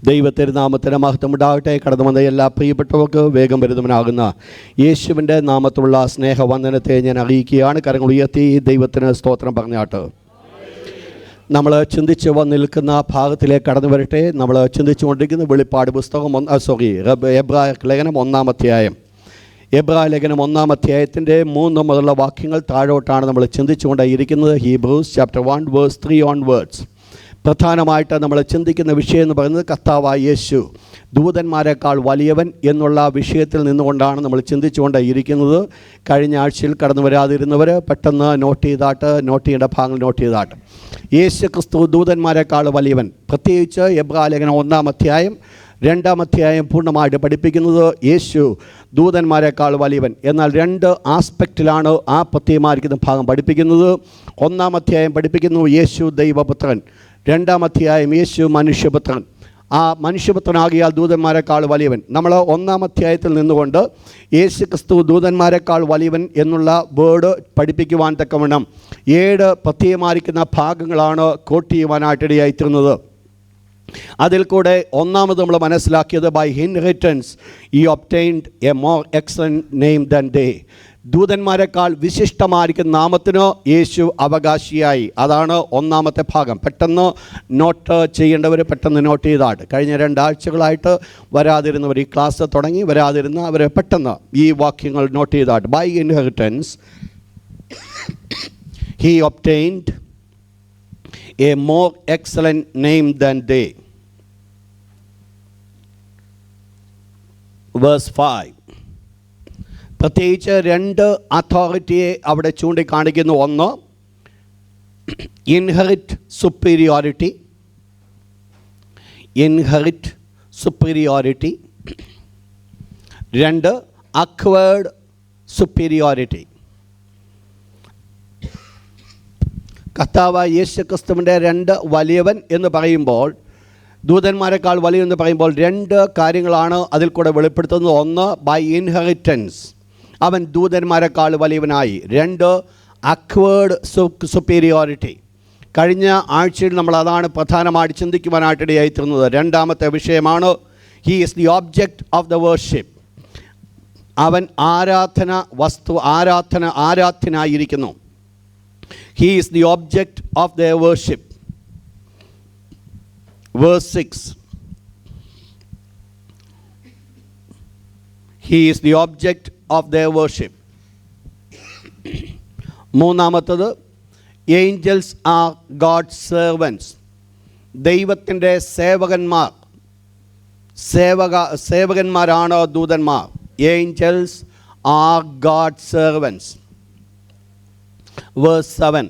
ദൈവത്തിരുനാമത്തിന് മഹത്വം ഉണ്ടാകട്ടെ. കടന്നു വന്ന എല്ലാ പ്രിയപ്പെട്ടവർക്ക് വേഗം വരുന്നവനാകുന്ന യേശുവിൻ്റെ നാമത്തിലുള്ള സ്നേഹവന്ദനത്തെ ഞാൻ അറിയിക്കുകയാണ്. കരങ്ങൾ ഉയർത്തി ദൈവത്തിന് സ്തോത്രം പറഞ്ഞാട്ട് നമ്മൾ ചിന്തിച്ച് നിൽക്കുന്ന ഭാഗത്തിലേക്ക് കടന്നു വരട്ടെ. നമ്മൾ ചിന്തിച്ചുകൊണ്ടിരിക്കുന്ന വെളിപ്പാട് പുസ്തകം എബ്രായ ലേഖനം 1-ാം അധ്യായം. എബ്രായ ലേഖനം 1-ാം അധ്യായത്തിൻ്റെ 3 മുതലുള്ള വാക്യങ്ങൾ താഴോട്ടാണ് നമ്മൾ ചിന്തിച്ചുകൊണ്ടിരിക്കുന്നത്. Hebrews chapter 1 verse 3 onwards. പ്രധാനമായിട്ട് നമ്മൾ ചിന്തിക്കുന്ന വിഷയം എന്ന് പറയുന്നത് കർത്താവായ യേശു ദൂതന്മാരെക്കാൾ വലിയവൻ എന്നുള്ള വിഷയത്തിൽ നിന്നുകൊണ്ടാണ് നമ്മൾ ചിന്തിച്ചുകൊണ്ടിരിക്കുന്നത്. കഴിഞ്ഞ ആഴ്ചയിൽ കടന്നു വരാതിരുന്നവർ പെട്ടെന്ന് നോട്ട് ചെയ്യേണ്ട ഭാഗങ്ങൾ നോട്ട് ചെയ്താട്ട്. യേശു ക്രിസ്തു ദൂതന്മാരെക്കാൾ വലിയവൻ. പ്രത്യേകിച്ച് എബ്രായ ലേഖനം 1-ാം അധ്യായം 2-ാം അധ്യായം പൂർണ്ണമായിട്ട് പഠിപ്പിക്കുന്നത് യേശു ദൂതന്മാരെക്കാൾ വലിയവൻ. എന്നാൽ 2 ആസ്പെക്റ്റിലാണ് ആ പ്രത്യേകമായിരിക്കുന്ന ഭാഗം പഠിപ്പിക്കുന്നത്. 1-ാം അധ്യായം പഠിപ്പിക്കുന്നു യേശു ദൈവപുത്രൻ, 2-ാം അധ്യായം യേശു മനുഷ്യപുത്രൻ. ആ മനുഷ്യപുത്രനാകിയാൽ ദൂതന്മാരെക്കാൾ വലിയവൻ. നമ്മൾ 1-ാം അധ്യായത്തിൽ നിന്നുകൊണ്ട് യേശു ക്രിസ്തു ദൂതന്മാരെക്കാൾ വലിയവൻ എന്നുള്ള വേർഡ് പഠിപ്പിക്കുവാൻ തക്കവണ്ണം 7 പ്രത്യേകമായിരിക്കുന്ന ഭാഗങ്ങളാണ് കോട്ട് ചെയ്യുവാനായിട്ടിടയായിത്തീർന്നത്. അതിൽ കൂടെ ഒന്നാമത് നമ്മൾ മനസ്സിലാക്കിയത് by inheritance he obtained a more excellent name than they. ദൂതന്മാരെക്കാൾ വിശിഷ്ടമായിരിക്കുന്ന നാമത്തിന് യേശു അവകാശിയായി. അതാണ് 1-ാമത്തെ ഭാഗം. പെട്ടെന്ന് നോട്ട് ചെയ്യേണ്ടവർ പെട്ടെന്ന് നോട്ട് ചെയ്താട്ട്. കഴിഞ്ഞ 2 ആഴ്ചകളായിട്ട് വരാതിരുന്നവർ, ഈ ക്ലാസ് തുടങ്ങി വരാതിരുന്ന അവർ പെട്ടെന്ന് ഈ വാക്യങ്ങൾ നോട്ട് ചെയ്താട്ട്. By inheritance he obtained a more excellent name than they. Verse 5. പ്രത്യേകിച്ച് 2 അതോറിറ്റിയെ അവിടെ ചൂണ്ടിക്കാണിക്കുന്നു. 1, ഇൻഹെറിറ്റ് സുപ്പീരിയോറിറ്റി. 2, acquired superiority. കർത്താവായ യേശു ക്രിസ്തുവിൻ്റെ 2 വലിയവൻ എന്ന് പറയുമ്പോൾ, ദൂതന്മാരെക്കാൾ വലിയവൻ എന്ന് പറയുമ്പോൾ 2 കാര്യങ്ങളാണ് അതിൽ കൂടെ വെളിപ്പെടുത്തുന്നത്. 1, ബൈ ഇൻഹെറിറ്റൻസ്, അവൻ ദൂതന്മാരെക്കാൾ വലിയവനായി. 2, അക്വേർഡ് സുപ്പീരിയോറിറ്റി. കഴിഞ്ഞ ആഴ്ചയിൽ നമ്മൾ അതാണ് പ്രധാനമായിട്ട് ചിന്തിക്കുവാനായിട്ടിടയായിത്തീർന്നത്. 2-ാമത്തെ വിഷയമാണ് he is the object of the worship. അവൻ ആരാധ്യനായിരിക്കുന്നു. He is the object of their worship. Verse 6. He is the object of their worship. 3-ാമത്തത് angels are God's servants. ദൈവത്തിൻ്റെ സേവകന്മാരാണ് ദൂതന്മാർ. Angels are God's servants. Verse 7.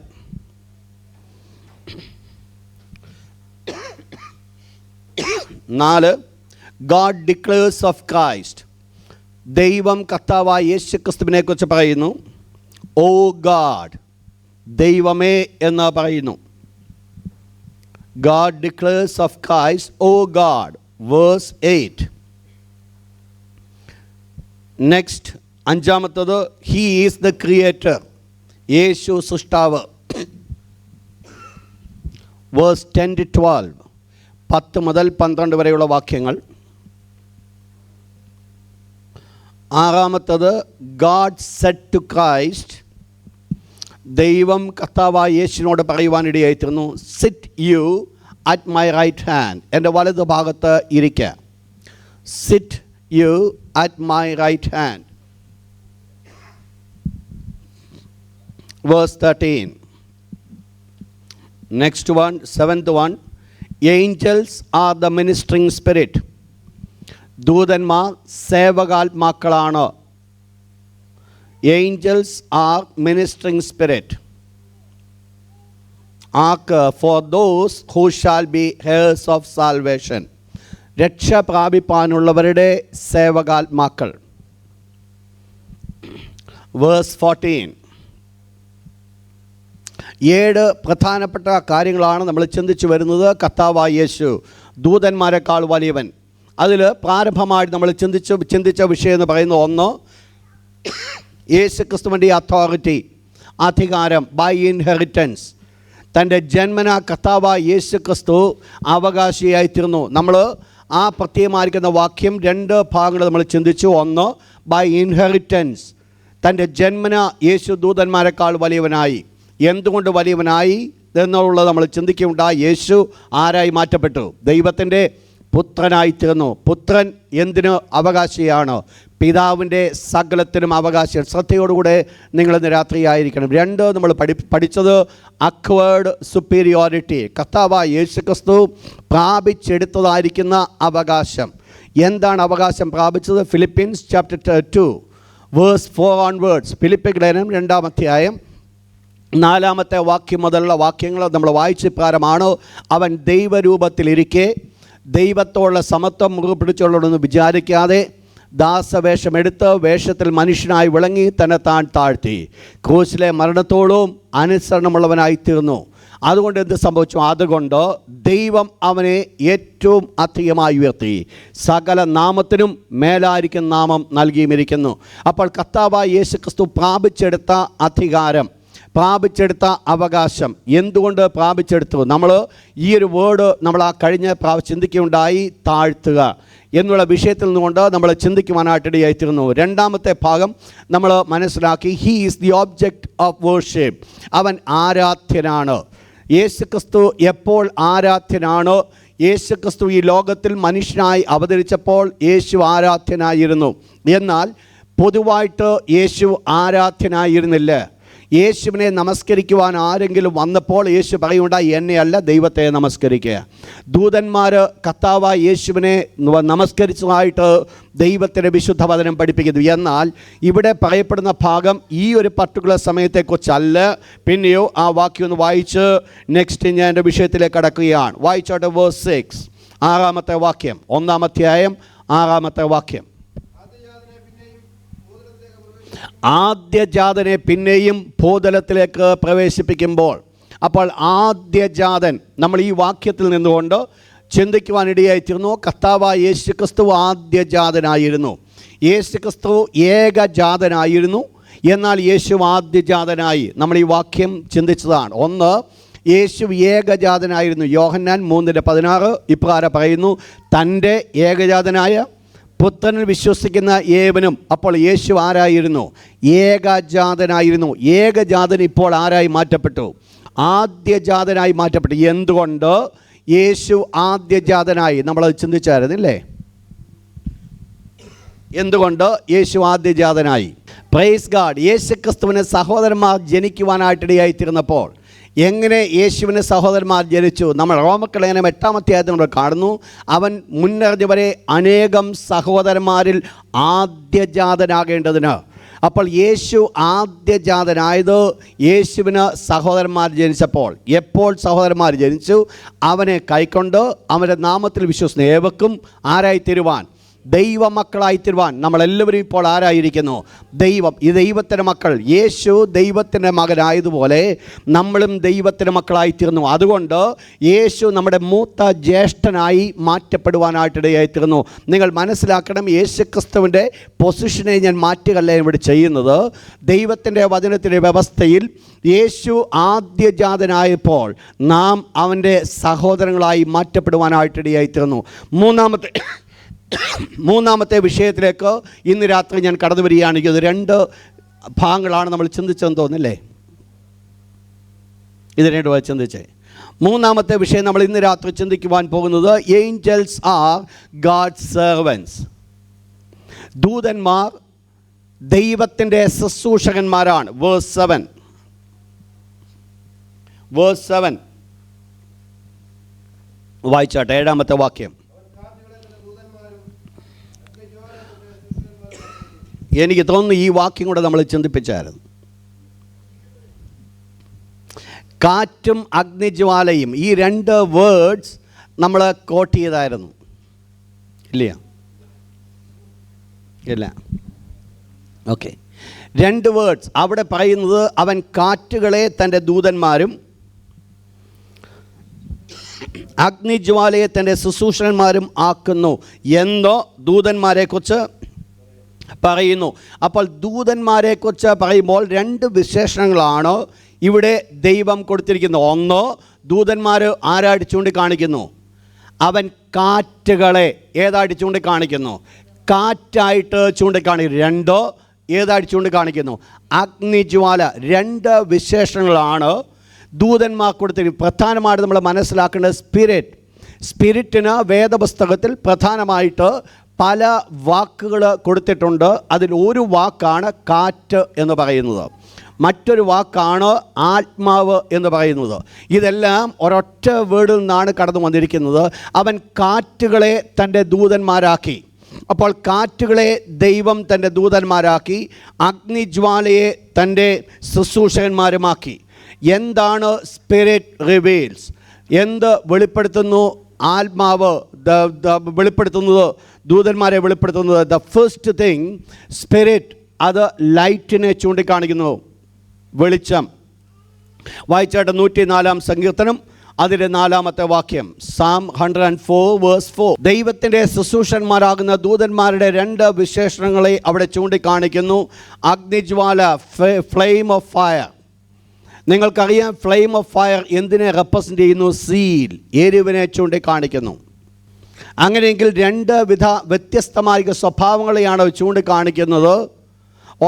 God declares of Christ. ദൈവം കർത്താവായ യേശു ക്രിസ്തുവിനെ കുറിച്ച് പറയുന്നു. ഓ God, ദൈവമേ എന്ന് പറയുന്നു. God declares of Christ, O God. Verse 8. Next, 5-ാമത്തത് He is the creator. യേശു സൃഷ്ടാവ്. വേഴ്സ് 10-12, 10 മുതൽ 12 വരെയുള്ള വാക്യങ്ങൾ. 6-ാമത്തത് ഗാഡ് സെഡ് ടു ക്രൈസ്റ്റ്. ദൈവം കർത്താവായ യേശുവിനോട് പറയുവാനിടയായിത്തീർന്നു, sit you at my right hand, എൻ്റെ വലതു ഭാഗത്ത് ഇരിക്കുക. Sit you at my right hand. Verse 13. Next one, 7th one. Angels are the ministering spirit. ദൂതന്മാർ സേവകാത്മാക്കളാണ്. Angels are ministering spirit. For those who shall be heirs of salvation. രക്ഷ പ്രാപിപ്പാനുള്ളവരുടെ സേവകാത്മാക്കൾ. Verse 14. 7 പ്രധാനപ്പെട്ട കാര്യങ്ങളാണ് നമ്മൾ ചിന്തിച്ചു വരുന്നത്. കർത്താവായ യേശു ദൂതന്മാരെക്കാൾ വലിയവൻ. അതിൽ പ്രാരംഭമായിട്ട് നമ്മൾ ചിന്തിച്ച വിഷയം എന്ന് പറയുന്നത് 1, യേശു ക്രിസ്തുവിൻ്റെ അതോറിറ്റി, അധികാരം, ബൈ ഇൻഹെറിറ്റൻസ്. തൻ്റെ ജന്മന കർത്താവായ യേശു ക്രിസ്തു അവകാശിയായിത്തീർന്നു. നമ്മൾ ആ പ്രത്യേകമായിരിക്കുന്ന വാക്യം 2 ഭാഗങ്ങൾ നമ്മൾ ചിന്തിച്ചു. ഒന്ന്, ബൈ ഇൻഹെറിറ്റൻസ്, തൻ്റെ ജന്മന യേശു ദൂതന്മാരെക്കാൾ വലിയവനായി. എന്തുകൊണ്ട് വലിയവനായി എന്നുള്ളത് നമ്മൾ ചിന്തിക്കുകയുണ്ടായി. യേശു ആരായി മാറ്റപ്പെട്ടു? ദൈവത്തിൻ്റെ പുത്രനായി തീർന്നു. പുത്രൻ എന്തിന് അവകാശിയാണ്? പിതാവിൻ്റെ സകലത്തിനും അവകാശിയാണ്. ശ്രദ്ധയോടുകൂടെ നിങ്ങളിന്ന് രാത്രിയായിരിക്കണം. 2, നമ്മൾ പഠിച്ചത് അക്വേർഡ് സുപ്പീരിയോറിറ്റി, കർത്താവായ യേശു ക്രിസ്തു പ്രാപിച്ചെടുത്തതായിരിക്കുന്ന അവകാശം. എന്താണ് അവകാശം പ്രാപിച്ചത്? Philippians chapter 2 verse 4 onwards. ഫിലിപ്പിയർ ലേഖനം 2-ാം അധ്യായം 4-ാമത്തെ വാക്യം മുതലുള്ള വാക്യങ്ങൾ നമ്മൾ വായിച്ച പ്രകാരമാണ്, അവൻ ദൈവരൂപത്തിലിരിക്കെ ദൈവത്തോടുള്ള സമത്വം മുറുകെ പിടിച്ചുള്ളതെന്ന് വിചാരിക്കാതെ ദാസവേഷമെടുത്ത് വേഷത്തിൽ മനുഷ്യനായി വിളങ്ങി തന്നെ താൻ താഴ്ത്തി ക്രൂശിലെ മരണത്തോടും അനുസരണമുള്ളവനായി തീർന്നു. അതുകൊണ്ട് എന്ത് സംഭവിച്ചു? അതുകൊണ്ട് ദൈവം അവനെ ഏറ്റവും അധികമായി ഉയർത്തി സകല നാമത്തിനും മേലായിരിക്കുന്ന നാമം നൽകിയുമിരിക്കുന്നു. അപ്പോൾ കർത്താവായ യേശു ക്രിസ്തു പ്രാപിച്ചെടുത്ത അധികാരം, പ്രാപിച്ചെടുത്ത അവകാശം എന്തുകൊണ്ട് പ്രാപിച്ചെടുത്തു? നമ്മൾ ഈ ഒരു വേർഡ് നമ്മൾ ആ കഴിഞ്ഞ ചിന്തിക്കുകയുണ്ടായി, താഴ്ത്തുക എന്നുള്ള വിഷയത്തിൽ നിന്നുകൊണ്ട് നമ്മൾ ചിന്തിക്കുവാനായിട്ടിടയായിത്തീരുന്നു. 2-ാമത്തെ ഭാഗം നമ്മൾ മനസ്സിലാക്കി, he is the object of worship. അവൻ ആരാധ്യനാണ്. യേശുക്രിസ്തു എപ്പോൾ ആരാധ്യനാണ്? യേശുക്രിസ്തു ഈ ലോകത്തിൽ മനുഷ്യനായി അവതരിച്ചപ്പോൾ യേശു ആരാധ്യനായിരുന്നു. എന്നാൽ പൊതുവായിട്ട് യേശു ആരാധ്യനായിരുന്നില്ല. യേശുവിനെ നമസ്കരിക്കുവാൻ ആരെങ്കിലും വന്നപ്പോൾ യേശു പറയുണ്ടായി, എന്നെയല്ല ദൈവത്തെ നമസ്കരിക്കുക. ദൂതന്മാർ കർത്താവായ യേശുവിനെ നമസ്കരിച്ചതായിട്ട് ദൈവത്തിൻ്റെ വിശുദ്ധ വചനം പഠിപ്പിക്കുന്നു. എന്നാൽ ഇവിടെ പറയപ്പെടുന്ന ഭാഗം ഈ ഒരു പർട്ടിക്കുലർ സമയത്തെക്കുറിച്ചല്ല. പിന്നെയോ ആ വാക്യം ഒന്ന് വായിച്ച് നെക്സ്റ്റ് ഞാൻ എൻ്റെ വിഷയത്തിലേക്ക് കടക്കുകയാണ്. വായിച്ചോട്ടെ, വേഴ്സ് 6, 6-ാമത്തെ വാക്യം, 1-ാം അധ്യായം 6-ാമത്തെ വാക്യം. ആദ്യജാതനെ പിന്നെയും ഭൂതലത്തിലേക്ക് പ്രവേശിപ്പിക്കുമ്പോൾ, അപ്പോൾ ആദ്യജാതൻ നമ്മൾ ഈ വാക്യത്തിൽ നിന്നുകൊണ്ട് ചിന്തിക്കുവാനിടയായിത്തീർന്നു. കർത്താവായ യേശു ക്രിസ്തു ആദ്യജാതനായിരുന്നു. യേശു ക്രിസ്തു ഏകജാതനായിരുന്നു. എന്നാൽ യേശു ആദ്യജാതനായി. നമ്മൾ ഈ വാക്യം ചിന്തിച്ചതാണ്. ഒന്ന്, യേശു ഏകജാതനായിരുന്നു. യോഹന്നാൻ 3:16 ഇപ്രകാരം പറയുന്നു, തൻ്റെ ഏകജാതനായ പുത്രനിൽ വിശ്വസിക്കുന്ന ഏവനും. അപ്പോൾ യേശു ആരായിരുന്നു? ഏകജാതനായിരുന്നു. ഏകജാതൻ ഇപ്പോൾ ആരായി മാറ്റപ്പെട്ടു? ആദ്യജാതനായി മാറ്റപ്പെട്ടു. എന്തുകൊണ്ട് യേശു ആദ്യജാതനായി? നമ്മളത് ചിന്തിച്ചായിരുന്നില്ലേ? എന്തുകൊണ്ട് യേശു ആദ്യജാതനായി? Praise God. യേശു ക്രിസ്തുവിന് സഹോദരന്മാർ ജനിക്കുവാനായിട്ടിടയായിത്തീർന്നപ്പോൾ എങ്ങനെ യേശുവിന് സഹോദരന്മാർ ജനിച്ചു? നമ്മൾ റോമക്കലേഖനം 8-ാം അധ്യായത്തിൽ നമ്മൾ കാണുന്നു, അവൻ മുന്നറിഞ്ഞവരെ അനേകം സഹോദരന്മാരിൽ ആദ്യജാതനാകേണ്ടതിന്. അപ്പോൾ യേശു ആദ്യജാതനായത് യേശുവിന് സഹോദരന്മാർ ജനിച്ചപ്പോൾ. എപ്പോൾ സഹോദരന്മാർ ജനിച്ചു? അവനെ കൈക്കൊണ്ട് അവൻ്റെ നാമത്തിൽ വിശ്വസിക്കുന്ന ഏവർക്കും ആരായിത്തീരുവാൻ? ദൈവമക്കളായിത്തീരുവാൻ. നമ്മളെല്ലാവരും ഇപ്പോൾ ആരായിരിക്കുന്നു? ദൈവം. ഈ ദൈവത്തിൻ്റെ മക്കൾ. യേശു ദൈവത്തിൻ്റെ മകനായതുപോലെ നമ്മളും ദൈവത്തിൻ്റെ മക്കളായിത്തീർന്നു. അതുകൊണ്ട് യേശു നമ്മുടെ മൂത്ത ജ്യേഷ്ഠനായി മാറ്റപ്പെടുവാനായിട്ടിടയായിത്തീർന്നു. നിങ്ങൾ മനസ്സിലാക്കണം, യേശു ക്രിസ്തുവിൻ്റെ പൊസിഷനെ ഞാൻ മാറ്റുകയല്ല ഇവിടെ ചെയ്യുന്നത്. ദൈവത്തിൻ്റെ വചനത്തിൻ്റെ വ്യവസ്ഥയിൽ യേശു ആദ്യജാതനായപ്പോൾ നാം അവൻ്റെ സഹോദരങ്ങളായി മാറ്റപ്പെടുവാനായിട്ടിടയായിത്തീർന്നു. മൂന്നാമത്തെ വിഷയത്തിലേക്ക് ഇന്ന് രാത്രി ഞാൻ കടന്നു വരികയാണെങ്കിൽ 2 ഭാഗങ്ങളാണ് നമ്മൾ ചിന്തിച്ചെന്ന് തോന്നില്ലേ? ഇത് 2 ചിന്തിച്ചേ. മൂന്നാമത്തെ വിഷയം നമ്മൾ ഇന്ന് രാത്രി ചിന്തിക്കുവാൻ പോകുന്നത്, ഏഞ്ചൽസ് ആർ ഗാഡ്സ് സെർവൻസ്. ദൂതന്മാർ ദൈവത്തിൻ്റെ ശുശ്രൂഷകന്മാരാണ്. വേഴ്സ് 7 വായിച്ചാട്ടെ, 7-ാമത്തെ വാക്യം. എനിക്ക് തോന്നുന്നു ഈ വാക്യം കൂടെ നമ്മൾ ചിന്തിപ്പിച്ചായിരുന്നു. കാറ്റും അഗ്നിജ്വാലയും, ഈ 2 വേർഡ്സ് നമ്മൾ കോട്ട് ചെയ്തായിരുന്നു, ഇല്ല? ഓക്കെ, 2 വേർഡ്സ് അവിടെ പറയുന്നത്, അവൻ കാറ്റുകളെ തൻ്റെ ദൂതന്മാരും അഗ്നിജ്വാലയെ തൻ്റെ ശുശ്രൂഷകന്മാരും ആക്കുന്നു എന്നോ ദൂതന്മാരെക്കുറിച്ച് പറയുന്നു. അപ്പോൾ ദൂതന്മാരെക്കുറിച്ച് പറയുമ്പോൾ 2 വിശേഷണങ്ങളാണ് ഇവിടെ ദൈവം കൊടുത്തിരിക്കുന്നത്. ഒന്ന്, ദൂതന്മാർ ആരായിട്ട് ചൂണ്ടിക്കാണിക്കുന്നു? അവൻ കാറ്റുകളെ ഏതായിട്ട് ചൂണ്ടിക്കാണിക്കുന്നു? കാറ്റായിട്ട് ചൂണ്ടിക്കാണിക്കുന്നു. 2 ഏതായിട്ട് ചൂണ്ടിക്കാണിക്കുന്നു? അഗ്നിജ്വാല. 2 വിശേഷണങ്ങളാണ് ദൂതന്മാർ കൊടുത്തിരിക്കുന്നത്. പ്രധാനമായിട്ട് നമ്മൾ മനസ്സിലാക്കേണ്ടത് സ്പിരിറ്റിന് വേദപുസ്തകത്തിൽ പ്രധാനമായിട്ട് പല വാക്കുകൾ കൊടുത്തിട്ടുണ്ട്. അതിൽ ഒരു വാക്കാണ് കാറ്റ് എന്ന് പറയുന്നത്, മറ്റൊരു വാക്കാണ് ആത്മാവ് എന്ന് പറയുന്നത്. ഇതെല്ലാം ഒരൊറ്റ വേർഡിൽ നിന്നാണ് കടന്നു വന്നിരിക്കുന്നത്. അവൻ കാറ്റുകളെ തൻ്റെ ദൂതന്മാരാക്കി. അപ്പോൾ കാറ്റുകളെ ദൈവം തൻ്റെ ദൂതന്മാരാക്കി, അഗ്നിജ്വാലയെ തൻ്റെ ശുശ്രൂഷകന്മാരുമാക്കി. എന്താണ് സ്പിരിറ്റ് റിവീൽസ്? എന്ത് വെളിപ്പെടുത്തുന്നു? ആത്മാവ് വെളിപ്പെടുത്തുന്നത്, ദൂതന്മാരെ വെളിപ്പെടുത്തുന്നത്. ദ ഫസ്റ്റ് തിങ് സ്പിരിറ്റ്, അത് ലൈറ്റിനെ ചൂണ്ടിക്കാണിക്കുന്നു, വെളിച്ചം. വായിച്ചാട്ട് 104 സങ്കീർത്തനം അതിൻ്റെ 4-ാമത്തെ വാക്യം, Psalm 104:4. ദൈവത്തിൻ്റെ ശുശ്രൂഷന്മാരാകുന്ന ദൂതന്മാരുടെ 2 വിശേഷണങ്ങളെ അവിടെ ചൂണ്ടിക്കാണിക്കുന്നു. അഗ്നിജ്വാല, ഫ്ലെയിം ഓഫ് ഫയർ. നിങ്ങൾക്കറിയാം ഫ്ലെയിം ഓഫ് ഫയർ എന്തിനെ റെപ്രസെൻ്റ് ചെയ്യുന്നു? സീൽ, എരിവിനെ ചൂണ്ടിക്കാണിക്കുന്നു. അങ്ങനെയെങ്കിൽ 2 വ്യത്യസ്തമായ സ്വഭാവങ്ങളെയാണ് ചൂണ്ടിക്കാണിക്കുന്നത്.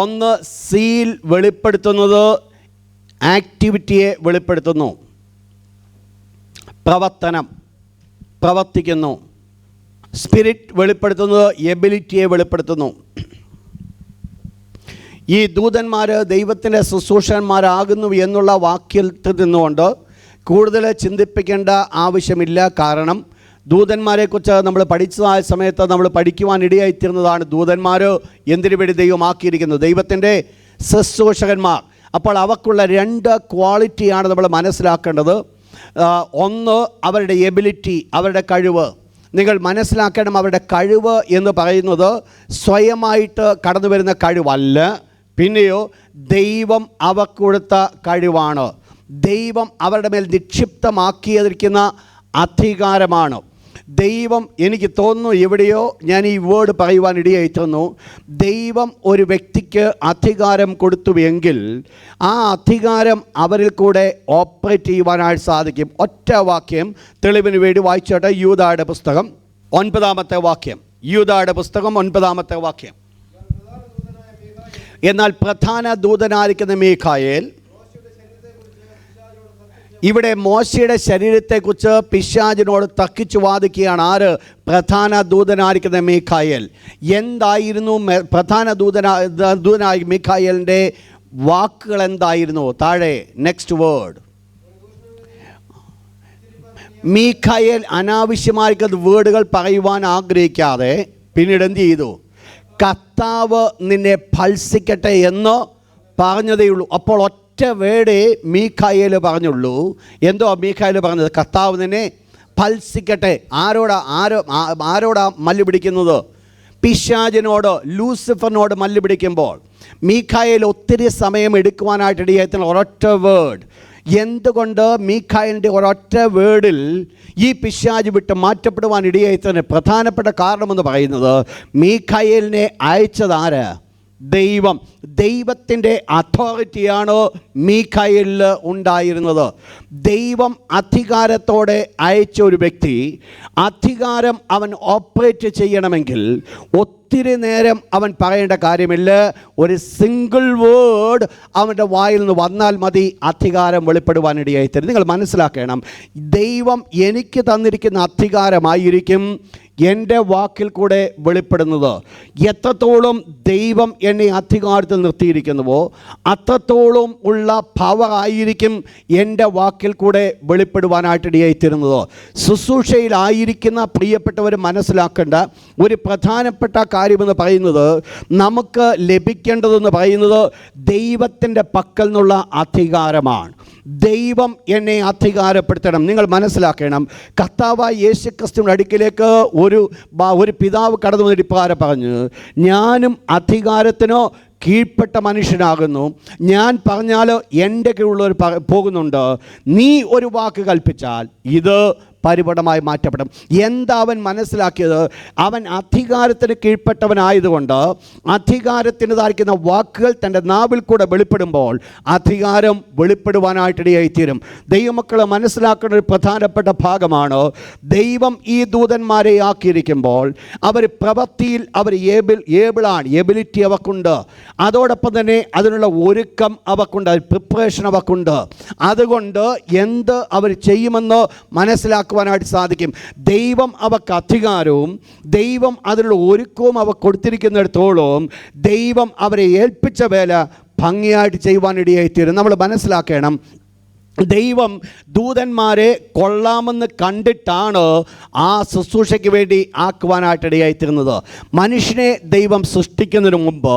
ഒന്ന്, സീൽ വെളിപ്പെടുത്തുന്നത് ആക്ടിവിറ്റിയെ വെളിപ്പെടുത്തുന്നു, പ്രവർത്തിക്കുന്നു. സ്പിരിറ്റ് വെളിപ്പെടുത്തുന്നത് എബിലിറ്റിയെ വെളിപ്പെടുത്തുന്നു. ഈ ദൂതന്മാർ ദൈവത്തിൻ്റെ ശുശ്രൂഷന്മാരാകുന്നു എന്നുള്ള വാക്യത്തിൽ നിന്നുകൊണ്ട് കൂടുതൽ ചിന്തിപ്പിക്കേണ്ട ആവശ്യമില്ല. കാരണം ദൂതന്മാരെക്കുറിച്ച് നമ്മൾ പഠിച്ചതായ സമയത്ത് നമ്മൾ പഠിക്കുവാനിടയായിത്തീർന്നതാണ് ദൂതന്മാർ എന്തിനു വേണ്ടി ദൈവമാക്കിയിരിക്കുന്നത്? ദൈവത്തിൻ്റെ ശുശ്രൂഷകന്മാർ. അപ്പോൾ അവർക്കുള്ള 2 ക്വാളിറ്റിയാണ് നമ്മൾ മനസ്സിലാക്കേണ്ടത്. ഒന്ന്, അവരുടെ എബിലിറ്റി, അവരുടെ കഴിവ്. നിങ്ങൾ മനസ്സിലാക്കണം, അവരുടെ കഴിവ് എന്ന് പറയുന്നത് സ്വയമായിട്ട് കടന്നു വരുന്ന കഴിവല്ല, പിന്നെയോ ദൈവം അവർക്ക് കൊടുത്ത കഴിവാണ്. ദൈവം അവരുടെ മേൽ നിക്ഷിപ്തമാക്കിയിരിക്കുന്ന അധികാരമാണ്. ദൈവം, എനിക്ക് തോന്നുന്നു എവിടെയോ ഞാൻ ഈ വേർഡ് പറയുവാൻ ഇടയായിത്തീർന്നു, ദൈവം ഒരു വ്യക്തിക്ക് അധികാരം കൊടുത്തുവെങ്കിൽ ആ അധികാരം അവരിൽ കൂടെ ഓപ്പറേറ്റ് ചെയ്യുവാനായിട്ട് സാധിക്കും. ഒറ്റ വാക്യം തെളിവിന് വേണ്ടി വായിച്ചോട്ടെ. യൂദായുടെ പുസ്തകം 9-ാമത്തെ വാക്യം. യൂദായുടെ പുസ്തകം 9-ാമത്തെ വാക്യം. എന്നാൽ പ്രധാന ദൂതനായിരിക്കുന്ന മീഖായേൽ, ഇവിടെ മോശയുടെ ശരീരത്തെക്കുറിച്ച് പിശാചിനോട് തർക്കിച്ചു വാദിക്കുകയാണ്. ആര്? പ്രധാന ദൂതനായിരിക്കുന്ന മീഖായേൽ. എന്തായിരുന്നു പ്രധാന ദൂതനായ മീഖായേലിൻ്റെ വാക്കുകൾ എന്തായിരുന്നു? താഴെ നെക്സ്റ്റ് വേർഡ്. മീഖായേൽ അനാവശ്യമായിരിക്കുന്ന വേർഡുകൾ പറയുവാൻ ആഗ്രഹിക്കാതെ പിന്നീട് എന്ത് ചെയ്തു? കർത്താവ് നിന്നെ ഭത്സിക്കട്ടെ എന്ന് പറഞ്ഞതേയുള്ളൂ. അപ്പോൾ ഒറ്റ വേടേ മീഖായേൽ പറഞ്ഞുള്ളൂ. എന്തോ മീഖായേൽ പറഞ്ഞത്? കർത്താവ് നിന്നെ ഭത്സിക്കട്ടെ. ആരോടാ മല്ല് പിടിക്കുന്നത്? പിശാചിനോട്, ലൂസിഫറിനോട് മല്ല് പിടിക്കുമ്പോൾ മീഖായേൽ ഒത്തിരി സമയം എടുക്കുവാനായിട്ട് ഇടയായിട്ടുള്ള ഒരൊറ്റ വേർഡ്. എന്തുകൊണ്ട് മീഖായേലിൻ്റെ ഒരൊറ്റ വേർഡിൽ ഈ പിശാച് വിട്ട് മാറ്റപ്പെടുവാൻ ഇടയായിത്തന്നെ പ്രധാനപ്പെട്ട കാരണമെന്ന് പറയുന്നത്, മീഖായേലിനെ അയച്ചതാര്? ദൈവം. ദൈവത്തിൻ്റെ അതോറിറ്റിയാണ് മീഖായേലിൽ ഉണ്ടായിരുന്നത്. ദൈവം അധികാരത്തോടെ അയച്ച ഒരു വ്യക്തി, അധികാരം അവൻ ഓപ്പറേറ്റ് ചെയ്യണമെങ്കിൽ ഒത്തിരി നേരം അവൻ പറയേണ്ട കാര്യമില്ല. ഒരു സിംഗിൾ വേർഡ് അവൻ്റെ വായിൽ നിന്ന് വന്നാൽ മതി, അധികാരം വെളിപ്പെടുവാനിടയായിത്തരും. നിങ്ങൾ മനസ്സിലാക്കണം, ദൈവം എനിക്ക് തന്നിരിക്കുന്ന അധികാരമായിരിക്കും എൻ്റെ വാക്കിൽ കൂടെ വെളിപ്പെടുന്നത്. എത്രത്തോളം ദൈവം എന്നെ അധികാരത്തിൽ നിർത്തിയിരിക്കുന്നുവോ അത്രത്തോളം ഉള്ള പവർ ആയിരിക്കും എൻ്റെ വാക്കിൽ കൂടെ വെളിപ്പെടുവാനായിട്ടിടയായിത്തീരുന്നത്. ശുശ്രൂഷയിലായിരിക്കുന്ന പ്രിയപ്പെട്ടവർ മനസ്സിലാക്കേണ്ട ഒരു പ്രധാനപ്പെട്ട കാര്യമെന്ന് പറയുന്നത്, നമുക്ക് ലഭിക്കേണ്ടതെന്ന് പറയുന്നത് ദൈവത്തിൻ്റെ പക്കൽ നിന്നുള്ള അധികാരമാണ്. ദൈവം എന്നെ അധികാരപ്പെടുത്തണം. നിങ്ങൾ മനസ്സിലാക്കണം, കർത്താവായ യേശുക്രിസ്തുവിൻ്റെ അടുക്കിലേക്ക് ഒരു പിതാവ് കടന്നു വന്നിട്ട് ഇപ്രകാരം പറഞ്ഞു, ഞാനും അധികാരത്തിനോ കീഴ്പ്പെട്ട മനുഷ്യനാകുന്നു. ഞാൻ പറഞ്ഞാൽ എൻ്റെ കീഴുള്ളവർ പോകുന്നുണ്ട്. നീ ഒരു വാക്ക് കൽപ്പിച്ചാൽ ഇത് പരിപൂർണമായി മാറ്റപ്പെടും. എന്താ അവൻ മനസ്സിലാക്കിയത്? അവൻ അധികാരത്തിന് കീഴ്പ്പെട്ടവനായതുകൊണ്ട് അധികാരത്തിന് ധാരിക്കുന്ന വാക്കുകൾ തൻ്റെ നാവിൽ കൂടെ വെളിപ്പെടുമ്പോൾ അധികാരം വെളിപ്പെടുവാനായിട്ടിടയായിത്തീരും. ദൈവമക്കൾ മനസ്സിലാക്കുന്ന ഒരു പ്രധാനപ്പെട്ട ഭാഗമാണ്, ദൈവം ഈ ദൂതന്മാരെ ആക്കിയിരിക്കുമ്പോൾ അവർ പ്രവൃത്തിയിൽ അവർ ഏബിളാണ്, എബിലിറ്റി അവർക്കുണ്ട്. അതോടൊപ്പം തന്നെ അതിനുള്ള ഒരുക്കം അവർക്കുണ്ട്, പ്രിപ്പറേഷൻ അവർക്കുണ്ട്. അതുകൊണ്ട് എന്ത് അവർ ചെയ്യുമെന്ന് മനസ്സിലാക്കുവാനായിട്ട് സാധിക്കും. ദൈവം അവർക്ക് അധികാരവും ദൈവം അതിനുള്ള ഒരുക്കവും അവർ കൊടുത്തിരിക്കുന്നിടത്തോളം ദൈവം അവരെ ഏൽപ്പിച്ച വേല ഭംഗിയായിട്ട് ചെയ്യുവാനിടയായിത്തീരും. നമ്മൾ മനസ്സിലാക്കണം, ദൈവം ദൂതന്മാരെ കൊള്ളാമെന്ന് കണ്ടിട്ടാണ് ആ ശുശ്രൂഷയ്ക്ക് വേണ്ടി ആക്കുവാനായിട്ടിടയായിത്തീരുന്നത്. മനുഷ്യനെ ദൈവം സൃഷ്ടിക്കുന്നതിന് മുമ്പ്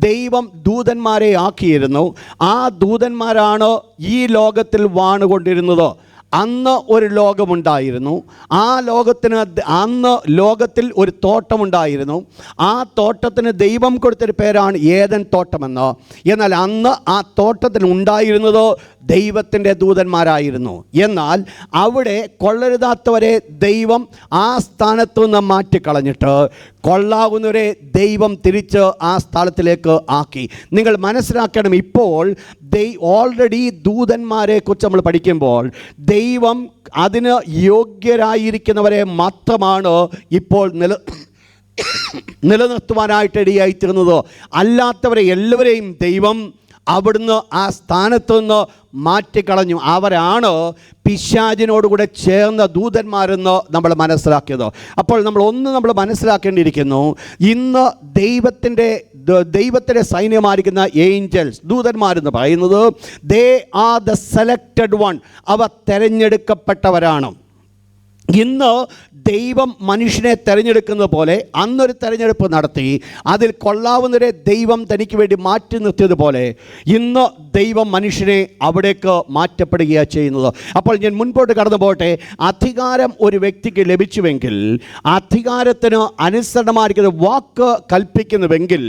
ദൈവം ദൂതന്മാരെ ആക്കിയിരുന്നു. ആ ദൂതന്മാരാണ് ഈ ലോകത്തിൽ വാണുകൊണ്ടിരുന്നത്. അന്ന് ഒരു ലോകമുണ്ടായിരുന്നു. ആ ലോകത്തിന് അന്ന് ലോകത്തിൽ ഒരു തോട്ടമുണ്ടായിരുന്നു. ആ തോട്ടത്തിന് ദൈവം കൊടുത്തൊരു പേരാണ് ഏദൻ തോട്ടമെന്ന്. എന്നാൽ അന്ന് ആ തോട്ടത്തിന് ഉണ്ടായിരുന്നത് ദൈവത്തിൻ്റെ ദൂതന്മാരായിരുന്നു. എന്നാൽ അവിടെ കൊള്ളരുതാത്തവരെ ദൈവം ആ സ്ഥാനത്തു നിന്ന് മാറ്റിക്കളഞ്ഞിട്ട് കൊള്ളാവുന്നവരെ ദൈവം തിരിച്ച് ആ സ്ഥലത്തിലേക്ക് ആക്കി. നിങ്ങൾ മനസ്സിലാക്കണം, ഇപ്പോൾ ഓൾറെഡി ദൂതന്മാരെ കുറിച്ച് നമ്മൾ പഠിക്കുമ്പോൾ ദൈവം അതിന് യോഗ്യരായിരിക്കുന്നവരെ മാത്രമാണ് ഇപ്പോൾ നിലനിർത്തുവാനായിട്ട് ഇടയായിത്തീർന്നത്. അല്ലാത്തവരെ എല്ലാവരെയും ദൈവം അവിടുന്ന് ആ സ്ഥാനത്തു നിന്ന് മാറ്റിക്കളഞ്ഞു. അവരാണ് പിശാചിനോടുകൂടെ ചേർന്ന ദൂതന്മാരെന്ന് നമ്മൾ മനസ്സിലാക്കിയത്. അപ്പോൾ നമ്മൾ മനസ്സിലാക്കേണ്ടിയിരിക്കുന്നു, ഇന്ന് ദൈവത്തിൻ്റെ സൈന്യമായിരിക്കുന്ന ഏഞ്ചൽസ്, ദൂതന്മാരെന്ന് പറയുന്നത്, they are the selected one, അവ തിരഞ്ഞെടുക്കപ്പെട്ടവരാണ്. ഇന്ന് ദൈവം മനുഷ്യനെ തിരഞ്ഞെടുക്കുന്നത് പോലെ അന്നൊരു തിരഞ്ഞെടുപ്പ് നടത്തി അതിൽ കൊള്ളാവുന്നവരെ ദൈവം തനിക്ക് വേണ്ടി മാറ്റി നിർത്തിയതുപോലെ ഇന്ന് ദൈവം മനുഷ്യനെ അവിടേക്ക് മാറ്റപ്പെടുകയാണ് ചെയ്യുന്നത്. അപ്പോൾ ഞാൻ മുൻപോട്ട് കടന്നു പോകട്ടെ. അധികാരം ഒരു വ്യക്തിക്ക് ലഭിച്ചുവെങ്കിൽ, അധികാരത്തിന് അനുസരണമായിരിക്കുന്ന വാക്ക് കൽപ്പിക്കുന്നുവെങ്കിൽ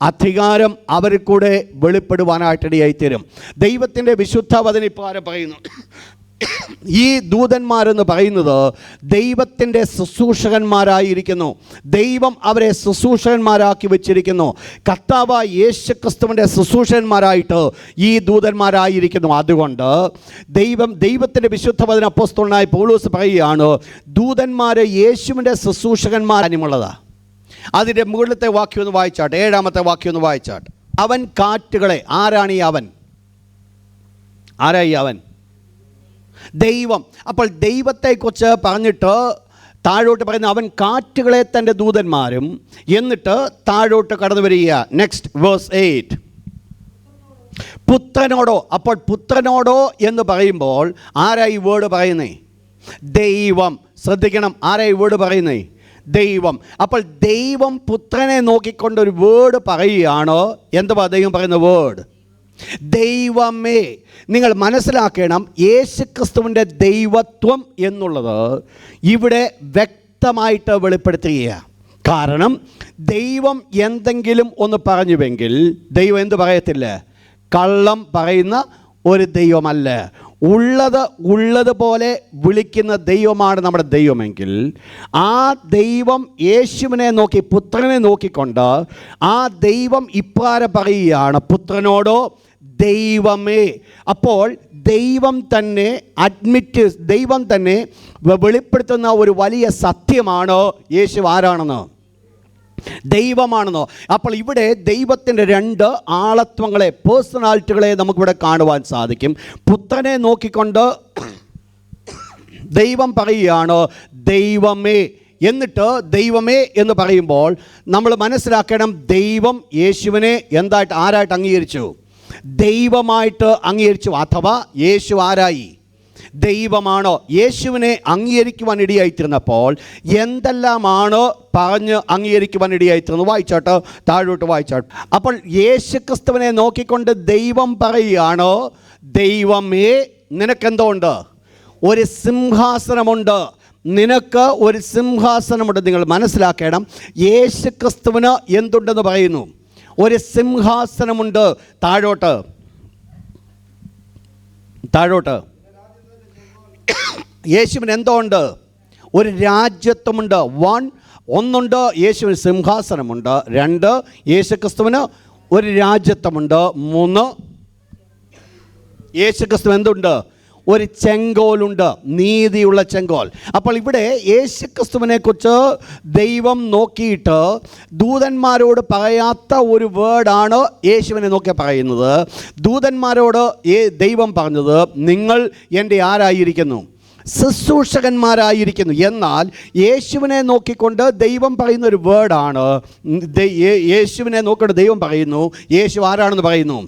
അധികാരം അവരിൽ കൂടെ വെളിപ്പെടുവാനായിട്ടിടയായിത്തീരും. ദൈവത്തിൻ്റെ വിശുദ്ധ വചനം ഇപ്രകാരം പറയുന്നു, ഈ ദൂതന്മാരെന്ന് പറയുന്നത് ദൈവത്തിൻ്റെ ശുശ്രൂഷകന്മാരായിരിക്കുന്നു. ദൈവം അവരെ ശുശ്രൂഷകന്മാരാക്കി വെച്ചിരിക്കുന്നു. കർത്താവായ യേശുക്രിസ്തുവിൻ്റെ ശുശ്രൂഷകന്മാരായിട്ട് ഈ ദൂതന്മാരായിരിക്കുന്നു. അതുകൊണ്ട് ദൈവത്തിൻ്റെ വിശുദ്ധ വചന അപ്പോസ്തലനായ പൗലോസ് പറയുകയാണ്, ദൂതന്മാർ യേശുവിൻ്റെ ശുശ്രൂഷകന്മാരാനുമുള്ളതാണ്. അതിൻ്റെ മുകളിലത്തെ വാക്യം ഒന്ന് വായിച്ചാട്ടെ, 7-ാമത്തെ വാക്യം ഒന്ന് വായിച്ചാട്ടെ. അവൻ കാറ്റുകളെ, ആരാണ് ഈ അവൻ? ആരായി അവൻ? ദൈവം. അപ്പോൾ ദൈവത്തെക്കുറിച്ച് പറഞ്ഞിട്ട് താഴോട്ട് പറയുന്ന അവൻ കാറ്റുകളെ തൻ്റെ ദൂതന്മാരും, എന്നിട്ട് താഴോട്ട് കടന്നു വരിക. നെക്സ്റ്റ് വേഴ്സ് 8, പുത്രനോടോ. അപ്പോൾ പുത്രനോടോ എന്ന് പറയുമ്പോൾ ആരായി വേർഡ് പറയുന്നേ? ദൈവം. ശ്രദ്ധിക്കണം, ആരായി വേർഡ് പറയുന്നേ? ദൈവം. അപ്പോൾ ദൈവം പുത്രനെ നോക്കിക്കൊണ്ടൊരു വേർഡ് പറയുകയാണ്. എന്തുവാ ദൈവം പറയുന്ന വേർഡ്? ദൈവമേ. നിങ്ങൾ മനസ്സിലാക്കണം, യേശുക്രിസ്തുവിൻ്റെ ദൈവത്വം എന്നുള്ളത് ഇവിടെ വ്യക്തമായിട്ട് വെളിപ്പെടുത്തുകയാണ്. കാരണം ദൈവം എന്തെങ്കിലും ഒന്ന് പറഞ്ഞുവെങ്കിൽ ദൈവം എന്ത് പറയത്തില്ല? കള്ളം പറയുന്ന ഒരു ദൈവമല്ല. ഉള്ളതുപോലെ വിളിക്കുന്ന ദൈവമാണ് നമ്മുടെ ദൈവമെങ്കിൽ ആ ദൈവം യേശുവിനെ നോക്കി, പുത്രനെ നോക്കിക്കൊണ്ട് ആ ദൈവം ഇപ്രകാരം പറയുകയാണ്, പുത്രനോടോ ദൈവമേ. അപ്പോൾ ദൈവം തന്നെ ദൈവം തന്നെ വെളിപ്പെടുത്തുന്ന ഒരു വലിയ സത്യമാണ് യേശു ആരാണെന്ന്, ദൈവമാണെന്നോ. അപ്പോൾ ഇവിടെ ദൈവത്തിൻ്റെ 2 ആളത്വങ്ങളെ, പേഴ്സണാലിറ്റികളെ നമുക്കിവിടെ കാണുവാൻ സാധിക്കും. പുത്രനെ നോക്കിക്കൊണ്ട് ദൈവം പറയുകയാണ് ദൈവമേ. എന്നിട്ട് ദൈവമേ എന്ന് പറയുമ്പോൾ നമ്മൾ മനസ്സിലാക്കണം, ദൈവം യേശുവിനെ എന്തായിട്ട്, ആരായിട്ട് അംഗീകരിച്ചു? ദൈവമായിട്ട് അംഗീകരിച്ചു. അഥവാ യേശു ആരായി? ദൈവമാണോ? യേശുവിനെ അംഗീകരിക്കുവാൻ ഇടയായിത്തീർന്നപ്പോൾ എന്തെല്ലാമാണ് പറഞ്ഞ് അംഗീകരിക്കുവാൻ ഇടയായിത്തീർന്നു? വായിച്ചോട്ടോ, താഴോട്ട് വായിച്ചോട്ടോ. അപ്പോൾ യേശുക്രിസ്തുവിനെ നോക്കിക്കൊണ്ട് ദൈവം പറയുകയാണ്, ദൈവമേ നിനക്കെന്തോ ഉണ്ട്? ഒരു സിംഹാസനമുണ്ട്. നിനക്ക് ഒരു സിംഹാസനമുണ്ട്. നിങ്ങൾ മനസ്സിലാക്കണം, യേശുക്രിസ്തുവിന് എന്തുണ്ടെന്ന് പറയുന്നു? ഒരു സിംഹാസനമുണ്ട്. താഴോട്ട് യേശുവിന് എന്തോ ഉണ്ട്? ഒരു രാജ്യത്വമുണ്ട്. ഒന്നുണ്ട്, യേശുവിന് സിംഹാസനമുണ്ട്. 2, യേശുക്രിസ്തുവിന് ഒരു രാജ്യത്വമുണ്ട്. 3, യേശുക്രിസ്തു എന്തുണ്ട്? ഒരു ചെങ്കോലുണ്ട്, നീതിയുള്ള ചെങ്കോൽ. അപ്പോൾ ഇവിടെ യേശുക്രിസ്തുവിനെ കുറിച്ച് ദൈവം നോക്കിയിട്ട് ദൂതന്മാരോട് പറയാത്ത ഒരു വേർഡാണ് യേശുവിനെ നോക്കി പറയുന്നത്. ദൂതന്മാരോട് ദൈവം പറഞ്ഞത്, നിങ്ങൾ എൻ്റെ ആരായിരിക്കുന്നു? ശുശ്രൂഷകന്മാരായിരിക്കുന്നു. എന്നാൽ യേശുവിനെ നോക്കിക്കൊണ്ട് ദൈവം പറയുന്ന ഒരു വേർഡാണ്. യേശുവിനെ നോക്കിയിട്ട് ദൈവം പറയുന്നു, യേശു ആരാണെന്ന് പറയുന്നു?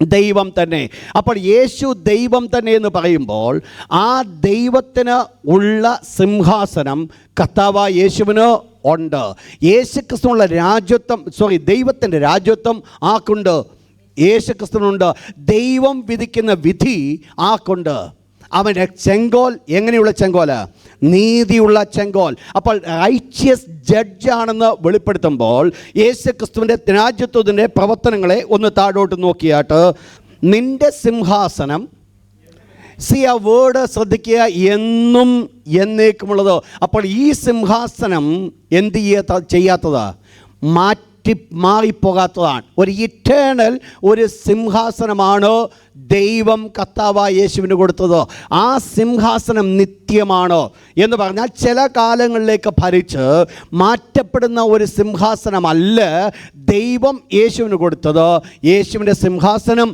ദൈവം തന്നെ. അപ്പോൾ യേശു ദൈവം തന്നെ എന്ന് പറയുമ്പോൾ ആ ദൈവത്തിന് ഉള്ള സിംഹാസനം കർത്താവായ യേശുവിന് ഉണ്ട്. യേശുക്രിസ്തുവിനുള്ള രാജ്യത്വം, ദൈവത്തിൻ്റെ രാജ്യത്വം ആക്കുണ്ട്, യേശുക്രിസ്തുവിനുണ്ട്. ദൈവം വിധിക്കുന്ന വിധി ആക്കുണ്ട്. അവൻ്റെ ചെങ്കോൽ എങ്ങനെയുള്ള ചെങ്കോല്? നീതിയുള്ള ചെങ്കോൽ. അപ്പോൾ റൈച്ചിയസ് ജഡ്ജാണെന്ന് വെളിപ്പെടുത്തുമ്പോൾ യേശുക്രിസ്തുവിൻ്റെ രാജ്യത്വത്തിൻ്റെ പ്രവർത്തനങ്ങളെ ഒന്ന് താഴോട്ട് നോക്കിയാട്ട്, നിൻ്റെ സിംഹാസനം, ആ വേർഡ് ശ്രദ്ധിക്കുക, എന്നും എന്നേക്കുമുള്ളത്. അപ്പോൾ ഈ സിംഹാസനം എന്ത് ചെയ്യാത്തത്? മാറിപ്പോകാത്തതാണ്. ഒരു ഇറ്റേണൽ ഒരു സിംഹാസനമാണ് ദൈവം കർത്താവായ യേശുവിന് കൊടുത്തത്. ആ സിംഹാസനം നിത്യമാണ് എന്ന് പറഞ്ഞാൽ ചില കാലങ്ങളിലേക്ക് ഭരിച്ച് മാറ്റപ്പെടുന്ന ഒരു സിംഹാസനമല്ല ദൈവം യേശുവിന് കൊടുത്തത്. യേശുവിൻ്റെ സിംഹാസനം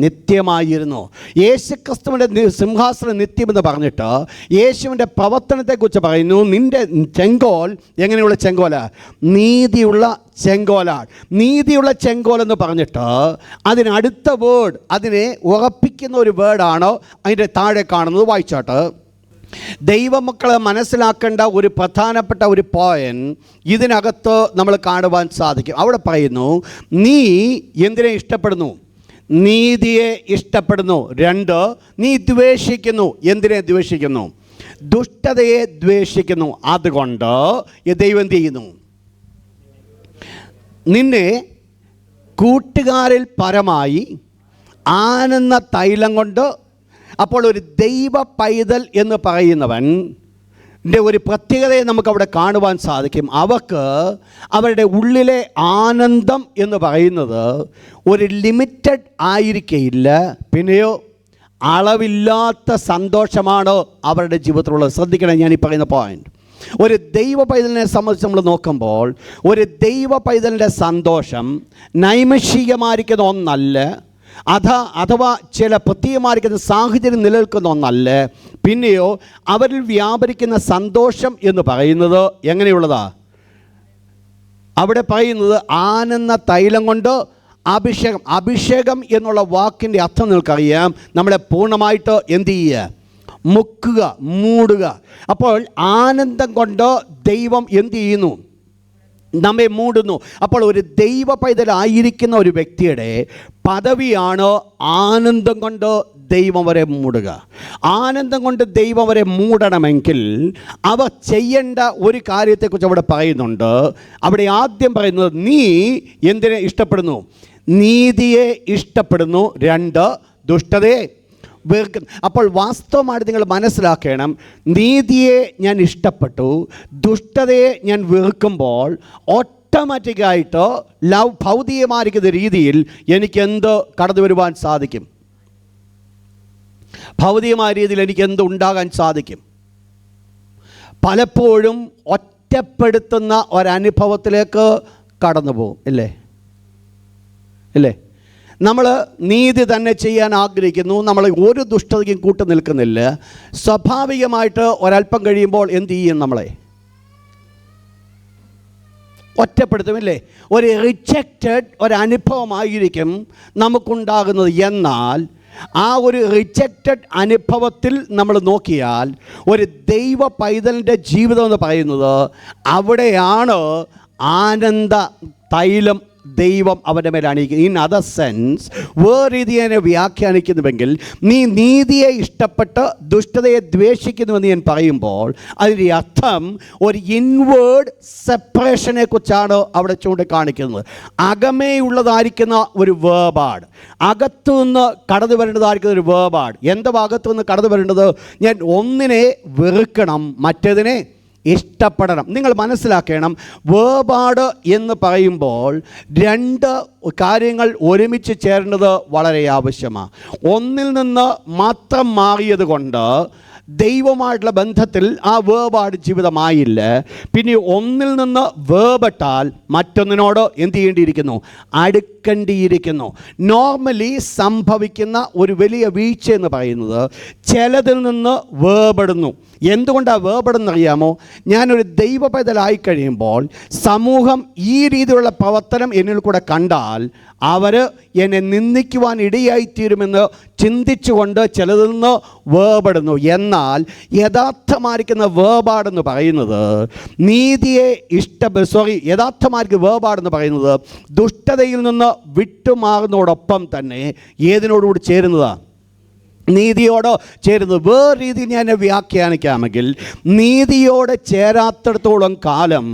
നിത്യമായിരുന്നു. യേശുക്രിസ്തുവിൻ്റെ സിംഹാസനം നിത്യമെന്ന് പറഞ്ഞിട്ട് യേശുവിൻ്റെ പ്രവർത്തനത്തെക്കുറിച്ച് പറയുന്നു, നിൻ്റെ ചെങ്കോൽ എങ്ങനെയുള്ള ചെങ്കോല? നീതിയുള്ള ചെങ്കോലാണ്. നീതിയുള്ള ചെങ്കോൽ എന്ന് പറഞ്ഞിട്ട് അതിനടുത്ത വേർഡ്, അതിനെ ഉറപ്പിക്കുന്ന ഒരു വേർഡാണ് അതിൻ്റെ താഴെ കാണുന്നത്. വായിച്ചാട്ട്, ദൈവമക്കളെ മനസ്സിലാക്കേണ്ട ഒരു പ്രധാനപ്പെട്ട ഒരു പോയിന്റ് ഇതിനകത്ത് നമ്മൾ കാണുവാൻ സാധിക്കും. അവിടെ പറയുന്നു, നീ എന്തിനെ ഇഷ്ടപ്പെടുന്നു? നീതിയെ ഇഷ്ടപ്പെടുന്നു. 2, നീ ദ്വേഷിക്കുന്നു. എന്തിനെ ദ്വേഷിക്കുന്നു? ദുഷ്ടതയെ ദ്വേഷിക്കുന്നു. അതുകൊണ്ട് ദൈവം എന്ത് ചെയ്യുന്നു? നിന്നെ കൂട്ടുകാരിൽ പരമായി ആനന്ദ തൈലം കൊണ്ട്. അപ്പോൾ ഒരു ദൈവ പൈതൽ എന്ന് പറയുന്നവൻ ഒരു പ്രത്യേകതയെ നമുക്കവിടെ കാണുവാൻ സാധിക്കും. അവരുടെ ഉള്ളിലെ ആനന്ദം എന്ന് പറയുന്നത് ഒരു ലിമിറ്റഡ് ആയിരിക്കയില്ല, പിന്നെയോ അളവില്ലാത്ത സന്തോഷമാണ് അവരുടെ ജീവിതത്തിലുള്ളത്. ശ്രദ്ധിക്കണം ഞാൻ ഈ പറയുന്ന പോയിന്റ്. ഒരു ദൈവ പൈതലിനെ സംബന്ധിച്ച് നമ്മൾ നോക്കുമ്പോൾ ഒരു ദൈവ പൈതലിൻ്റെ സന്തോഷം നൈമിഷികമായിരിക്കുന്ന ഒന്നല്ല, അഥവാ ചില പ്രത്യേകമായിരിക്കുന്ന സാഹചര്യം നിലനിൽക്കുന്ന ഒന്നല്ല, പിന്നെയോ അവരിൽ വ്യാപരിക്കുന്ന സന്തോഷം എന്ന് പറയുന്നത് എങ്ങനെയുള്ളതാ? അവിടെ പറയുന്നത് ആനന്ദ തൈലം കൊണ്ട് അഭിഷേകം എന്നുള്ള വാക്കിൻ്റെ അർത്ഥം നിങ്ങൾക്കറിയാം. നമ്മളെ പൂർണ്ണമായിട്ട് എന്ത് ചെയ്യുക? മുക്കുക, മൂടുക. അപ്പോൾ ആനന്ദം കൊണ്ട് ദൈവം എന്ത് ചെയ്യുന്നു? നമ്മെ മൂടുന്നു. അപ്പോൾ ഒരു ദൈവ പൈതലായിരിക്കുന്ന ഒരു വ്യക്തിയുടെ പദവിയാണ് ആനന്ദം കൊണ്ട് ദൈവം വരെ മൂടുക. ആനന്ദം കൊണ്ട് ദൈവം വരെ മൂടണമെങ്കിൽ അവ ചെയ്യേണ്ട ഒരു കാര്യത്തെക്കുറിച്ച് അവിടെ പറയുന്നുണ്ട്. അവിടെ ആദ്യം പറയുന്നത്, നീ എന്തിനെ ഇഷ്ടപ്പെടുന്നു? നീതിയെ ഇഷ്ടപ്പെടുന്നു. 2, ദുഷ്ടതയെ വെറുക്കുന്നു. അപ്പോൾ വാസ്തവമായിട്ട് നിങ്ങൾ മനസ്സിലാക്കണം, നീതിയെ ഞാൻ ഇഷ്ടപ്പെട്ടു, ദുഷ്ടതയെ ഞാൻ വെറുക്കുമ്പോൾ ഓട്ടോമാറ്റിക്കായിട്ട് ഭൗതികമായിരിക്കുന്ന രീതിയിൽ എനിക്കെന്ത് കടന്നു വരുവാൻ സാധിക്കും? ഭൗതികമായ രീതിയിൽ എനിക്കെന്ത് ഉണ്ടാകാൻ സാധിക്കും? പലപ്പോഴും ഒറ്റപ്പെടുത്തുന്ന ഒരനുഭവത്തിലേക്ക് കടന്നു പോകും. അല്ലേ? നമ്മൾ നീതി തന്നെ ചെയ്യാൻ ആഗ്രഹിക്കുന്നു, നമ്മൾ ഒരു ദുഷ്ടതയ്ക്കും കൂട്ടു നിൽക്കുന്നില്ല. സ്വാഭാവികമായിട്ട് ഒരല്പം കഴിയുമ്പോൾ എന്ത് ചെയ്യും? നമ്മളെ ഒറ്റപ്പെടുത്തുമില്ലേ? ഒരു റിജക്റ്റഡ് ഒരനുഭവമായിരിക്കും നമുക്കുണ്ടാകുന്നത്. എന്നാൽ ആ ഒരു റിജക്റ്റഡ് അനുഭവത്തിൽ നമ്മൾ നോക്കിയാൽ ഒരു ദൈവ പൈതലിൻ്റെ ജീവിതം എന്ന് പറയുന്നത് അവിടെയാണ് ആനന്ദ തൈലം ദൈവം അവൻ്റെ മേൽ അണിയിക്കും. ഇൻ അതർ സെൻസ്, വേറെ രീതിയെ വ്യാഖ്യാനിക്കുന്നുവെങ്കിൽ, നീ നീതിയെ ഇഷ്ടപ്പെട്ട് ദുഷ്ടതയെ ദ്വേഷിക്കുന്നുവെന്ന് ഞാൻ പറയുമ്പോൾ അതിൻ്റെ അർത്ഥം ഒരു ഇൻവേർഡ് സെപ്പറേഷനെ കുറിച്ചാണ് അവിടെ ചൂണ്ടിക്കാണിക്കുന്നത്. അകമേയുള്ളതായിരിക്കുന്ന ഒരു വേർപാട്, അകത്തു നിന്ന് കടന്നു വരേണ്ടതായിരിക്കുന്ന ഒരു വേർപാട്. എന്താ അകത്തു നിന്ന് കടന്നു വരേണ്ടത്? ഞാൻ ഒന്നിനെ വെറുക്കണം, മറ്റേതിനെ ഇഷ്ടപ്പെടണം. നിങ്ങൾ മനസ്സിലാക്കണം, വേർപാട് എന്ന് പറയുമ്പോൾ രണ്ട് കാര്യങ്ങൾ ഒരുമിച്ച് ചേരേണ്ടത് വളരെ ആവശ്യമാണ്. ഒന്നിൽ നിന്ന് മാത്രം മാറിയത് കൊണ്ട് ദൈവമായിട്ടുള്ള ബന്ധത്തിൽ ആ വേർപാട് ജീവിതമായില്ല. പിന്നെ ഒന്നിൽ നിന്ന് വേർപെട്ടാൽ മറ്റൊന്നിനോട് എന്ത് ചെയ്യേണ്ടിയിരിക്കുന്നു? അടുക്കേണ്ടിയിരിക്കുന്നു. നോർമലി സംഭവിക്കുന്ന ഒരു വലിയ വീഴ്ച എന്ന് പറയുന്നത് ചിലതിൽ നിന്ന് വേർപെടുന്നു. എന്തുകൊണ്ടാണ് വേർപെടുന്നറിയാമോ? ഞാനൊരു ദൈവ പൈതലായി കഴിയുമ്പോൾ സമൂഹം ഈ രീതിയിലുള്ള പ്രവർത്തനം എന്നിൽ കൂടെ കണ്ടാൽ അവർ എന്നെ നിന്ദിക്കുവാൻ ഇടയായിത്തീരുമെന്ന് ചിന്തിച്ചുകൊണ്ട് ചിലതിൽ നിന്ന് വേർപെടുന്നു. എന്നാൽ യഥാർത്ഥമായിരിക്കുന്ന വേർപാടെന്ന് പറയുന്നത് യഥാർത്ഥമായിരിക്കുന്ന വേർപാടെന്ന് പറയുന്നത് ദുഷ്ടതയിൽ നിന്ന് വിട്ടുമാറുന്നതോടൊപ്പം തന്നെ ഏതിനോടുകൂടി ചേരുന്നതാണ്? നീതിയോട് ചേരുന്നത്. വേറെ രീതിയിൽ ഞാൻ വ്യാഖ്യാനിക്കാമെങ്കിൽ, നീതിയോട് ചേരാത്തിടത്തോളം കാലം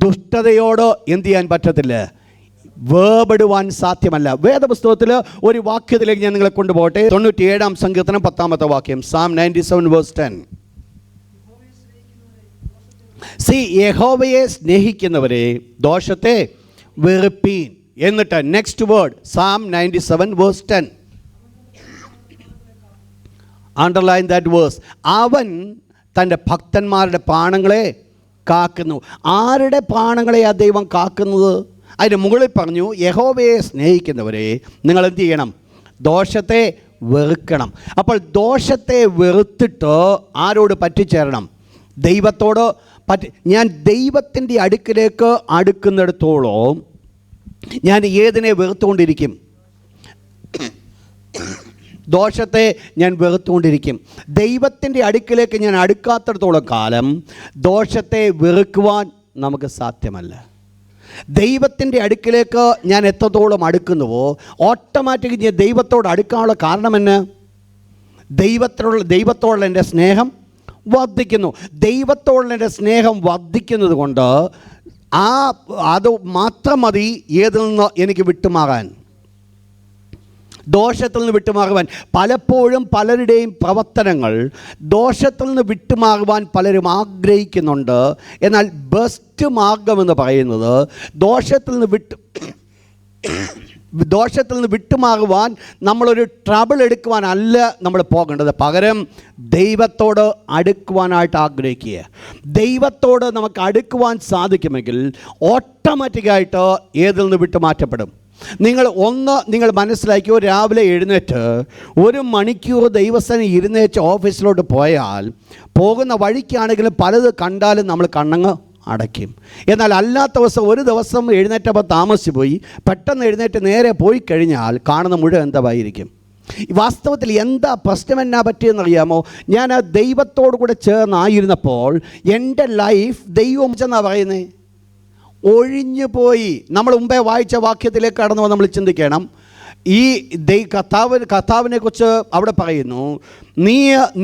ദുഷ്ടതയോട് എന്ത് ചെയ്യാൻ പറ്റത്തില്ല, വേർപെടുവാൻ സാധ്യമല്ല. വേദപുസ്തകത്തിൽ ഒരു വാക്യത്തിലേക്ക് ഞാൻ നിങ്ങളെ കൊണ്ടുപോകട്ടെ. 97-ാം സങ്കീർത്തനം 10-ാമത്തെ വാക്യം, Psalm 97 verse 10. യഹോവയെ സ്നേഹിക്കുന്നവരെ ദോഷത്തെ വെറുപ്പീൻ. എന്നിട്ട് next word, Psalm 97 verse 10. Underline that verse. അവൻ തൻ്റെ ഭക്തന്മാരുടെ പ്രാണങ്ങളെ കാക്കുന്നു. ആരുടെ പ്രാണങ്ങളെയാ ദൈവം കാക്കുന്നത്? അതിന് മുകളിൽ പറഞ്ഞു, യഹോവയെ സ്നേഹിക്കുന്നവരെ നിങ്ങൾ എന്ത് ചെയ്യണം? ദോഷത്തെ വെറുക്കണം. അപ്പോൾ ദോഷത്തെ വെറുത്തിട്ട് ആരോട് പറ്റിച്ചേരണം? ദൈവത്തോട് ഞാൻ ദൈവത്തിൻ്റെ അടുക്കിലേക്ക് അടുക്കുന്നിടത്തോളം ഞാൻ ഏതിനെ വെറുത്തുകൊണ്ടിരിക്കും? ദോഷത്തെ ഞാൻ വെറുത്തുകൊണ്ടിരിക്കും. ദൈവത്തിൻ്റെ അടുക്കിലേക്ക് ഞാൻ അടുക്കാത്തിടത്തോളം കാലം ദോഷത്തെ വെറുക്കുവാൻ നമുക്ക് സാധ്യമല്ല. ദൈവത്തിൻ്റെ അടുക്കിലേക്ക് ഞാൻ എത്രത്തോളം അടുക്കുന്നുവോ ഓട്ടോമാറ്റിക് ഞാൻ ദൈവത്തോട് അടുക്കാനുള്ള കാരണം എന്ന് ദൈവത്തോടുള്ള എൻ്റെ സ്നേഹം വർദ്ധിക്കുന്നു. ദൈവത്തോടുള്ള എൻ്റെ സ്നേഹം വർദ്ധിക്കുന്നത് കൊണ്ട് അത് മാത്രം മതി ഏതിൽ നിന്ന് എനിക്ക് വിട്ടുമാറാൻ, ദോഷത്തിൽ നിന്ന് വിട്ടുമാറുവാൻ. പലപ്പോഴും പലരുടെയും പ്രവർത്തനങ്ങൾ ദോഷത്തിൽ നിന്ന് വിട്ടുമാറുവാൻ പലരും ആഗ്രഹിക്കുന്നുണ്ട്. എന്നാൽ ബെസ്റ്റ് മാർഗമെന്ന് പറയുന്നത് ദോഷത്തിൽ നിന്ന് വിട്ടുമാറുവാൻ നമ്മളൊരു ട്രബിൾ എടുക്കുവാനല്ല നമ്മൾ പോകേണ്ടത്. പകരം ദൈവത്തോട് അടുക്കുവാനായിട്ട് ആഗ്രഹിക്കുക. ദൈവത്തോട് നമുക്ക് അടുക്കുവാൻ സാധിക്കുമെങ്കിൽ ഓട്ടോമാറ്റിക്കായിട്ട് ഏതിൽ നിന്ന് വിട്ടുമാറ്റപ്പെടും. നിങ്ങൾ മനസ്സിലാക്കിയോ, രാവിലെ എഴുന്നേറ്റ് 1 മണിക്കൂർ ദൈവസ്ഥാനം ഇരുന്നേച്ച് ഓഫീസിലോട്ട് പോയാൽ പോകുന്ന വഴിക്കാണെങ്കിലും പലത് കണ്ടാലും നമ്മൾ കണ്ണങ്ങ് അടയ്ക്കും. എന്നാൽ അല്ലാത്ത ദിവസം ഒരു ദിവസം എഴുന്നേറ്റപ്പോൾ താമസിച്ച് പോയി പെട്ടെന്ന് എഴുന്നേറ്റ് നേരെ പോയി കഴിഞ്ഞാൽ കാണുന്ന മുഴുവൻ എന്തായിരിക്കും? വാസ്തവത്തിൽ എന്താ പ്രശ്നം എന്നാ പറ്റിയെന്നറിയാമോ? ഞാൻ ആ ദൈവത്തോടു കൂടെ ചേർന്നായിരുന്നപ്പോൾ എൻ്റെ ലൈഫ് ദൈവം ചെന്നാ പറയുന്നേ ഒഴിഞ്ഞു പോയി. നമ്മൾ മുമ്പേ വായിച്ച വാക്യത്തിലേക്ക് കടന്നു വന്ന് നമ്മൾ ചിന്തിക്കണം. ഈ കർത്താവിനെ കുറിച്ച് അവിടെ പറയുന്നു,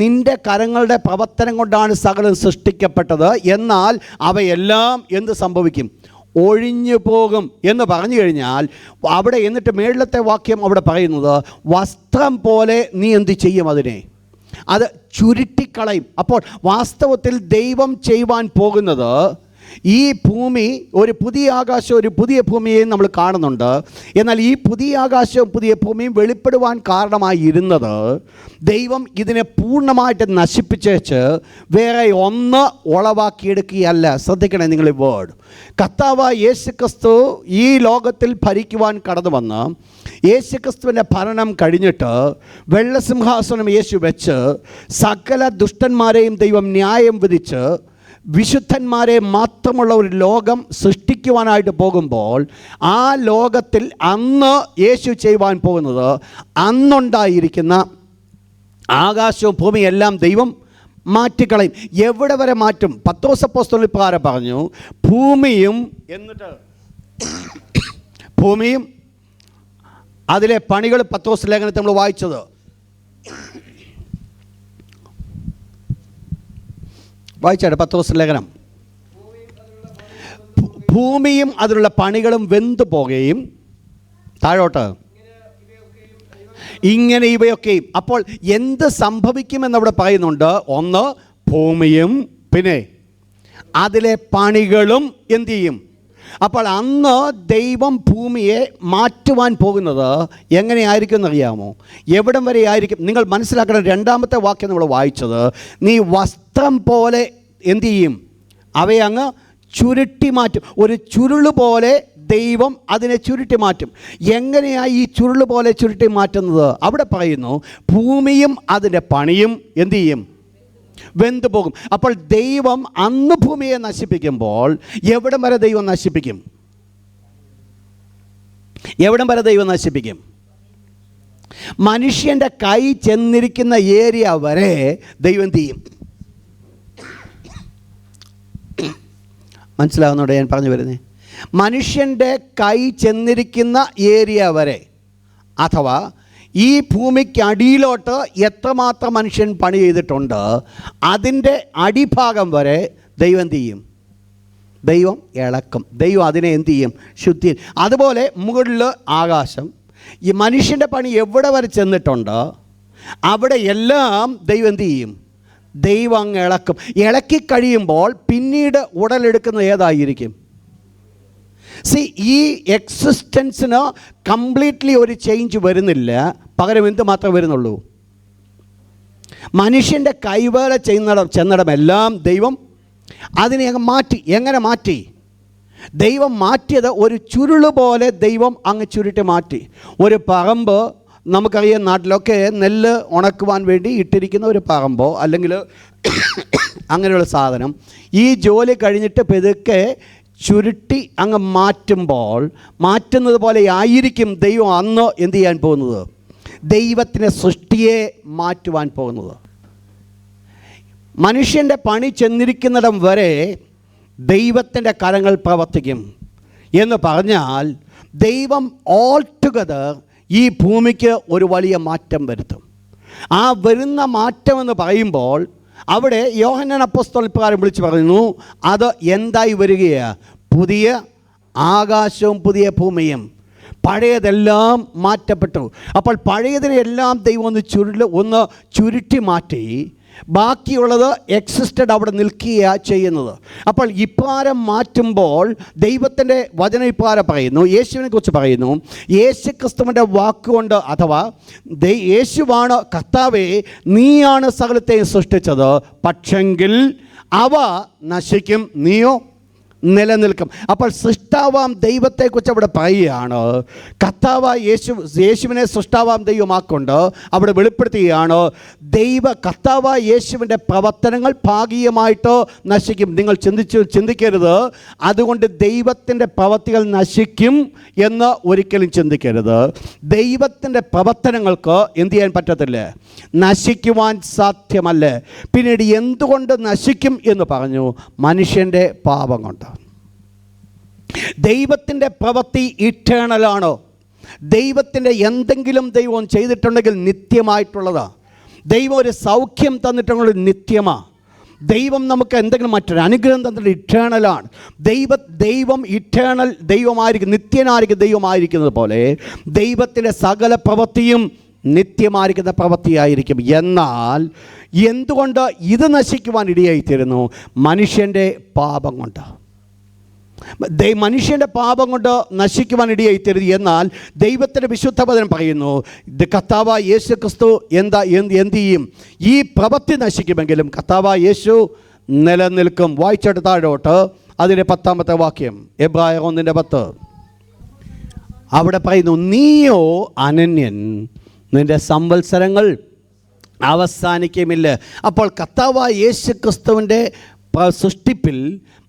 നിന്റെ കരങ്ങളുടെ പ്രവർത്തനം കൊണ്ടാണ് സകലം സൃഷ്ടിക്കപ്പെട്ടത്, എന്നാൽ അവയെല്ലാം എന്ത് സംഭവിക്കും? ഒഴിഞ്ഞു പോകും എന്ന് പറഞ്ഞു കഴിഞ്ഞാൽ അവിടെ എന്നിട്ട് മേളിലത്തെ വാക്യം അവിടെ പറയുന്നത് വസ്ത്രം പോലെ നീ എന്ത് ചെയ്യും? അത് ചുരുട്ടിക്കളയും. അപ്പോൾ വാസ്തവത്തിൽ ദൈവം ചെയ്യുവാൻ പോകുന്നത് ഈ ഭൂമി ഒരു പുതിയ ആകാശവും ഒരു പുതിയ ഭൂമിയെയും നമ്മൾ കാണുന്നുണ്ട്. എന്നാൽ ഈ പുതിയ ആകാശവും പുതിയ ഭൂമിയും വെളിപ്പെടുവാൻ കാരണമായിരുന്നത് ദൈവം ഇതിനെ പൂർണ്ണമായിട്ട് നശിപ്പിച്ചേച്ച് വേറെ ഒന്ന് ഉളവാക്കിയെടുക്കുകയല്ല. ശ്രദ്ധിക്കണേ നിങ്ങൾ ഈ വേർഡ്. കർത്താവ് യേശുക്രിസ്തു ഈ ലോകത്തിൽ ഭരിക്കുവാൻ കടന്നു വന്ന് യേശുക്രിസ്തുവിൻ്റെ ഭരണം കഴിഞ്ഞിട്ട് വെള്ളസിംഹാസനം യേശു വെച്ച് സകല ദുഷ്ടന്മാരെയും ദൈവം ന്യായം വിധിച്ച് വിശുദ്ധന്മാരെ മാത്രമുള്ള ഒരു ലോകം സൃഷ്ടിക്കുവാനായിട്ട് പോകുമ്പോൾ ആ ലോകത്തിൽ അന്ന് യേശു ചെയ്യുവാൻ പോകുന്നത് അന്നുണ്ടായിരിക്കുന്ന ആകാശവും ഭൂമിയെല്ലാം ദൈവം മാറ്റിക്കളയും. എവിടെ വരെ മാറ്റും? പത്രോസ് അപ്പോസ്തലൻ ഇപ്രകാരം പറഞ്ഞു, ഭൂമിയും എന്നിട്ട് ഭൂമിയും അതിലെ പണികൾ. പത്രോസ് ലേഖനത്തിൽ നമ്മൾ വായിച്ചത്. വായിച്ചാട്ടെ പത്രോസ് ലേഖനം. ഭൂമിയും അതിലുള്ള പണികളും വെന്തു പോകുകയും, താഴോട്ട്, ഇങ്ങനെ ഇവയൊക്കെയും. അപ്പോൾ എന്ത് സംഭവിക്കുമെന്നവിടെ പറയുന്നുണ്ട്? ഒന്ന്, ഭൂമിയും പിന്നെ അതിലെ പണികളും എന്തു ചെയ്യും? അപ്പോൾ അന്ന് ദൈവം ഭൂമിയെ മാറ്റുവാൻ പോകുന്നത് എങ്ങനെയായിരിക്കും എന്നറിയാമോ? എവിടം വരെ ആയിരിക്കും? നിങ്ങൾ മനസ്സിലാക്കണം. രണ്ടാമത്തെ വാക്യം നമ്മൾ വായിച്ചത്, നീ വസ്ത്രം പോലെ എന്തു ചെയ്യും? അവയെ അങ്ങ് ചുരുട്ടി മാറ്റും. ഒരു ചുരുള് പോലെ ദൈവം അതിനെ ചുരുട്ടി മാറ്റും. എങ്ങനെയാണ് ഈ ചുരുള് പോലെ ചുരുട്ടി മാറ്റുന്നത്? അവിടെ പറയുന്നു, ഭൂമിയും അതിൻ്റെ പണിയും എന്തു ചെയ്യും? വെന്തു പോകും. അപ്പോൾ ദൈവം അന്ന് ഭൂമിയെ നശിപ്പിക്കുമ്പോൾ എവിടം വരെ ദൈവം നശിപ്പിക്കും? എവിടം വരെ ദൈവം നശിപ്പിക്കും? മനുഷ്യൻ്റെ കൈ ചെന്നിരിക്കുന്ന ഏരിയ വരെ ദൈവം ചെയ്യും. മനസ്സിലാവുന്നോടെ ഞാൻ പറഞ്ഞു വരുന്നത്? മനുഷ്യൻ്റെ കൈ ചെന്നിരിക്കുന്ന ഏരിയ വരെ, അഥവാ ഈ ഭൂമിക്ക് അടിയിലോട്ട് എത്രമാത്രം മനുഷ്യൻ പണി ചെയ്തിട്ടുണ്ട്, അതിൻ്റെ അടിഭാഗം വരെ ദൈവം എന്ത് ചെയ്യും? ദൈവം ഇളക്കും. ദൈവം അതിനെ എന്ത് ചെയ്യും? ശുദ്ധി. അതുപോലെ മുകളിൽ ആകാശം. ഈ മനുഷ്യൻ്റെ പണി എവിടെ വരെ ചെന്നിട്ടുണ്ട് അവിടെ എല്ലാം ദൈവം എന്ത് ചെയ്യും? ദൈവം അങ്ങ് ഇളക്കും. ഇളക്കി കഴിയുമ്പോൾ പിന്നീട് ഉടലെടുക്കുന്നത് ഏതായിരിക്കും? ഈ എക്സിസ്റ്റൻസിന് കംപ്ലീറ്റ്ലി ഒരു ചേഞ്ച് വരുന്നില്ല. പകരം എന്ത് മാത്രമേ വരുന്നുള്ളൂ? മനുഷ്യൻ്റെ കൈവേല ചെന്നിടമെല്ലാം ദൈവം അതിനെ അങ്ങ് മാറ്റി. എങ്ങനെ മാറ്റി? ദൈവം മാറ്റിയത് ഒരു ചുരുള് പോലെ ദൈവം അങ്ങ് ചുരുട്ടി മാറ്റി. ഒരു പറമ്പ്, നമുക്കറിയാം നാട്ടിലൊക്കെ നെല്ല് ഉണക്കുവാൻ വേണ്ടി ഇട്ടിരിക്കുന്ന ഒരു പറമ്പോ അല്ലെങ്കിൽ അങ്ങനെയുള്ള സാധനം, ഈ ജോലി കഴിഞ്ഞിട്ട് പെതുക്കെ ചുരുട്ടി അങ്ങ് മാറ്റുന്നത് പോലെ ആയിരിക്കും ദൈവം അന്ന് എന്ത് ചെയ്യാൻ പോകുന്നത്? ദൈവത്തിൻ്റെ സൃഷ്ടിയെ മാറ്റുവാൻ പോകുന്നത്. മനുഷ്യൻ്റെ പണി ചെന്നിരിക്കുന്നിടം വരെ ദൈവത്തിൻ്റെ കരങ്ങൾ പ്രവർത്തിക്കും എന്ന് പറഞ്ഞാൽ ദൈവം ഓൾ ടുഗദർ ഈ ഭൂമിക്ക് ഒരു വലിയ മാറ്റം വരുത്തും. ആ വരുന്ന മാറ്റം എന്ന് പറയുമ്പോൾ അവിടെ യോഹന്നാൻ അപ്പോസ്തലൻ പ്രകാരം വിളിച്ച് പറയുന്നു, അത് എന്തായി വരികയാണ്? പുതിയ ആകാശവും പുതിയ ഭൂമിയും. പഴയതെല്ലാം മാറ്റപ്പെട്ടു. അപ്പോൾ പഴയതിനെല്ലാം ദൈവം ഒന്ന് ചുരുട്ടി മാറ്റി, ബാക്കിയുള്ളത് എക്സിസ്റ്റഡ് അവിടെ നിൽക്കുകയാണ് ചെയ്യുന്നത്. അപ്പോൾ ഇപ്രകാരം മാറ്റുമ്പോൾ ദൈവത്തിൻ്റെ വചനം ഇപ്രകാരം പറയുന്നു, യേശുവിനെ കുറിച്ച് പറയുന്നു, യേശു ക്രിസ്തുവിൻ്റെ വാക്കുകൊണ്ട്, അഥവാ യേശുവാണ് കർത്താവേ, നീയാണ് സകലത്തെയും സൃഷ്ടിച്ചത്, പക്ഷെങ്കിൽ അവ നശിക്കും, നീയോ നിലനിൽക്കും. അപ്പോൾ സൃഷ്ടാവാം ദൈവത്തെക്കുറിച്ച് അവിടെ പറയുകയാണ്. കർത്താവായ യേശുവിനെ സൃഷ്ടാവാം ദൈവമാക്കൊണ്ട് അവിടെ വെളിപ്പെടുത്തുകയാണ്. കർത്താവായ യേശുവിൻ്റെ പ്രവർത്തനങ്ങൾ ഭാഗികമായിട്ട് നശിക്കും. നിങ്ങൾ ചിന്തിക്കരുത് അതുകൊണ്ട് ദൈവത്തിൻ്റെ പ്രവർത്തികൾ നശിക്കും എന്ന് ഒരിക്കലും ചിന്തിക്കരുത്. ദൈവത്തിൻ്റെ പ്രവർത്തനങ്ങൾക്ക് എന്ത് ചെയ്യാൻ പറ്റത്തില്ല? നശിക്കുവാൻ സാധ്യമല്ല. പിന്നീട് എന്തുകൊണ്ട് നശിക്കും എന്ന് പറഞ്ഞു? മനുഷ്യൻ്റെ പാപം കൊണ്ട്. ദൈവത്തിൻ്റെ പ്രവൃത്തി ഇറ്റേണലാണ്. ദൈവത്തിൻ്റെ എന്തെങ്കിലും ദൈവം ചെയ്തിട്ടുണ്ടെങ്കിൽ നിത്യമായിട്ടുള്ളതാണ്. ദൈവം ഒരു സൗഖ്യം തന്നിട്ടുണ്ടെങ്കിൽ നിത്യമാണ്. ദൈവം നമുക്ക് എന്തെങ്കിലും മറ്റൊരു അനുഗ്രഹം തന്നിട്ട് ഇറ്റേണലാണ്. ദൈവം ഇറ്റേണൽ ദൈവമായിരിക്കും, നിത്യനായിരിക്കും ദൈവമായിരിക്കുന്നത് പോലെ ദൈവത്തിൻ്റെ സകല പ്രവൃത്തിയും നിത്യമായിരിക്കുന്ന പ്രവൃത്തിയായിരിക്കും. എന്നാൽ എന്തുകൊണ്ട് ഇത് നശിക്കുവാൻ ഇടയായിത്തീരുന്നു? മനുഷ്യൻ്റെ പാപം കൊണ്ട്. മനുഷ്യൻ്റെ പാപം കൊണ്ട് നശിക്കുവാൻ ഇടയായിത്തീരുന്നു. എന്നാൽ ദൈവത്തിൻ്റെ വിശുദ്ധ വചനം പറയുന്നു, കർത്താവായ യേശു ക്രിസ്തു എന്ത് ചെയ്യും? ഈ പ്രവൃത്തി നശിക്കുമെങ്കിലും കർത്താവായ യേശു നിലനിൽക്കും. വായിച്ചിട്ട് താഴോട്ട് അതിൻ്റെ 10-ാമത്തെ വാക്യം, എബ്രായർ 1:10. അവിടെ പറയുന്നു, നീയോ അനന്യൻ, നിൻ്റെ സംവത്സരങ്ങൾ അവസാനിക്കുമില്ല. അപ്പോൾ കർത്താവായ യേശു ക്രിസ്തുവിൻ്റെ സൃഷ്ടിപ്പിൽ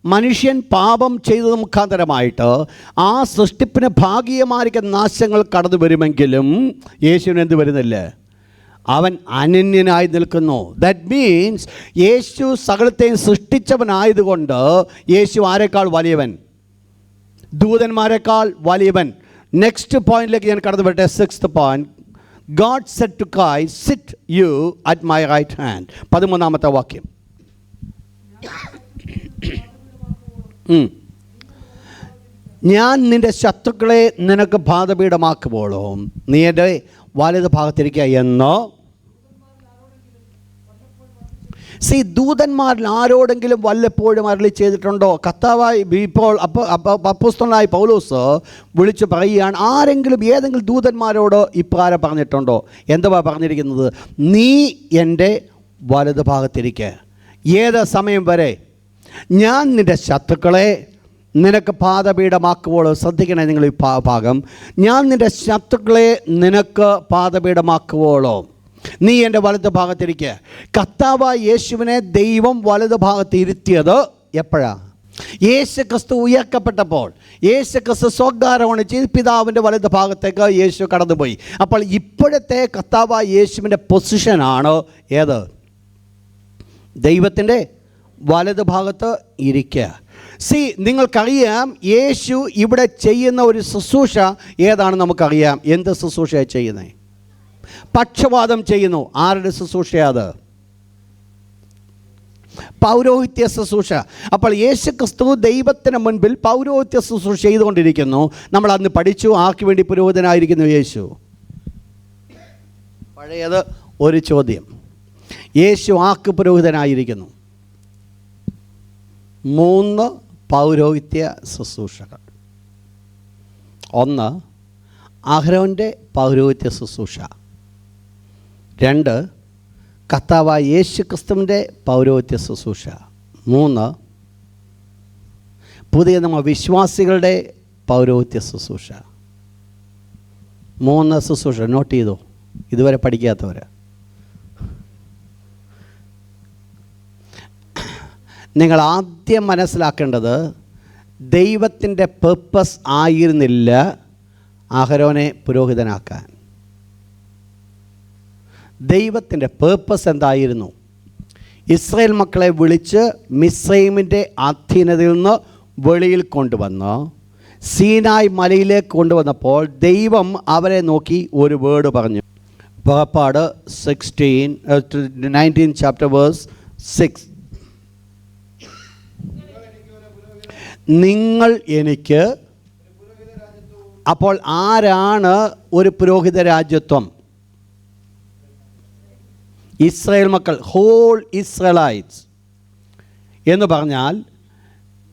മനുഷ്യൻ പാപം ചെയ്തത് മുഖാന്തരമായിട്ട് ആ സൃഷ്ടിപ്പിന് ഭാഗികമായിരിക്കുന്ന നാശങ്ങൾ കടന്നു വരുമെങ്കിലും യേശുവിന് എന്ത് വരുന്നില്ല? അവൻ അനന്യനായി നിൽക്കുന്നു. ദാറ്റ് മീൻസ് യേശു സകലത്തെയും സൃഷ്ടിച്ചവനായതുകൊണ്ട് യേശു ആരെക്കാൾ വലിയവൻ? ദൂതന്മാരെക്കാൾ വലിയവൻ. നെക്സ്റ്റ് പോയിന്റിലേക്ക് ഞാൻ കടന്നു വരട്ടെ. 6th point, God said to Cain, sit you at my right hand. 13ാമത്തെ വാക്യം. ഞാൻ നിന്റെ ശത്രുക്കളെ നിനക്ക് പാദപീഠമാക്കുമ്പോഴും നീ എൻ്റെ വലത് ഭാഗത്തിരിക്കുക എന്ന്. ദൂതന്മാരിൽ ആരോടെങ്കിലും വല്ലപ്പോഴും അരുളി ചെയ്തിട്ടുണ്ടോ? കർത്താവായി ഇപ്പോൾ അപ്പോസ്തലനായ പൗലോസ് വിളിച്ച് പറയുകയാണ്, ആരെങ്കിലും ഏതെങ്കിലും ദൂതന്മാരോട് ഇപ്രകാരം പറഞ്ഞിട്ടുണ്ടോ? എന്തുവാ പറഞ്ഞിരിക്കുന്നത്? നീ എൻ്റെ വലത് ഭാഗത്തിരിക്കുക. ഏത് സമയം വരെ? ഞാൻ നിൻ്റെ ശത്രുക്കളെ നിനക്ക് പാദപീഠമാക്കുമ്പോൾ. ശ്രദ്ധിക്കണേ നിങ്ങൾ ഈ ഭാഗം. ഞാൻ നിൻ്റെ ശത്രുക്കളെ നിനക്ക് പാദപീഠമാക്കുവോളോ നീ എൻ്റെ വലത് ഭാഗത്തിരിക്കുക. കർത്താവായ യേശുവിനെ ദൈവം വലത് ഭാഗത്ത് ഇരുത്തിയത് എപ്പോഴാണ്? യേശു ക്രിസ്തു ഉയർക്കപ്പെട്ടപ്പോൾ. യേശു ക്രിസ്തു സ്വർഗ്ഗാരോഹണം ചെയ്ത് പിതാവിൻ്റെ വലത് ഭാഗത്തേക്ക് യേശു കടന്നുപോയി. അപ്പോൾ ഇപ്പോഴത്തെ കർത്താവായ യേശുവിൻ്റെ പൊസിഷനാണ് ഏത്? ദൈവത്തിൻ്റെ വലത് ഭാഗത്ത് ഇരിക്കുക. നിങ്ങൾക്കറിയാം യേശു ഇവിടെ ചെയ്യുന്ന ഒരു ശുശ്രൂഷ ഏതാണ്? നമുക്കറിയാം. എന്ത് ശുശ്രൂഷയാണ് ചെയ്യുന്നത്? പക്ഷപാതം ചെയ്യുന്നു. ആരുടെ ശുശ്രൂഷയത്? പൗരോഹിത്യ ശുശ്രൂഷ. അപ്പോൾ യേശു ക്രിസ്തു ദൈവത്തിന് മുൻപിൽ പൗരോഹിത്യ ശുശ്രൂഷ ചെയ്തുകൊണ്ടിരിക്കുന്നു. നമ്മൾ അന്ന് പഠിച്ചു, ആർക്ക് വേണ്ടി പുരോഹിതനായിരിക്കുന്നു യേശു? പഴയത് ഒരു ചോദ്യം. യേശു ആർക്ക് പുരോഹിതനായിരിക്കുന്നു? 3 പൗരോഹിത്യ ശുശ്രൂഷകൾ. 1 അഹരോൻ്റെ പൗരോഹിത്യ ശുശ്രൂഷ. 2 കർത്താവായ യേശു ക്രിസ്തുവിൻ്റെ പൗരോഹിത്യ ശുശ്രൂഷ. 3 പുതിയ നമ്മ വിശ്വാസികളുടെ പൗരോഹിത്യ ശുശ്രൂഷ. 3 ശുശ്രൂഷ. നോട്ട് ചെയ്തോ, ഇതുവരെ പഠിക്കാത്തവർ. നിങ്ങൾ ആദ്യം മനസ്സിലാക്കേണ്ടത്, ദൈവത്തിൻ്റെ പേർപ്പസ് ആയിരുന്നില്ല അഹരോനെ പുരോഹിതനാക്കാൻ. ദൈവത്തിൻ്റെ പേർപ്പസ് എന്തായിരുന്നു? ഇസ്രായേൽ മക്കളെ വിളിച്ച് മിസ്രൈമിൻ്റെ അധീനതയിൽ നിന്ന് വെളിയിൽ കൊണ്ടുവന്ന് സീനായ് മലയിലേക്ക് കൊണ്ടുവന്നപ്പോൾ ദൈവം അവരെ നോക്കി ഒരു വേർഡ് പറഞ്ഞു. പുറപ്പാട് 19 chapter verse 6. നിങ്ങൾ എനിക്ക്. അപ്പോൾ ആരാണ് ഒരു പുരോഹിത രാജ്യത്വം? ഇസ്രായേൽ മക്കൾ, ഹോൾ ഇസ്രായേലൈറ്റ്സ് എന്ന് പറഞ്ഞാൽ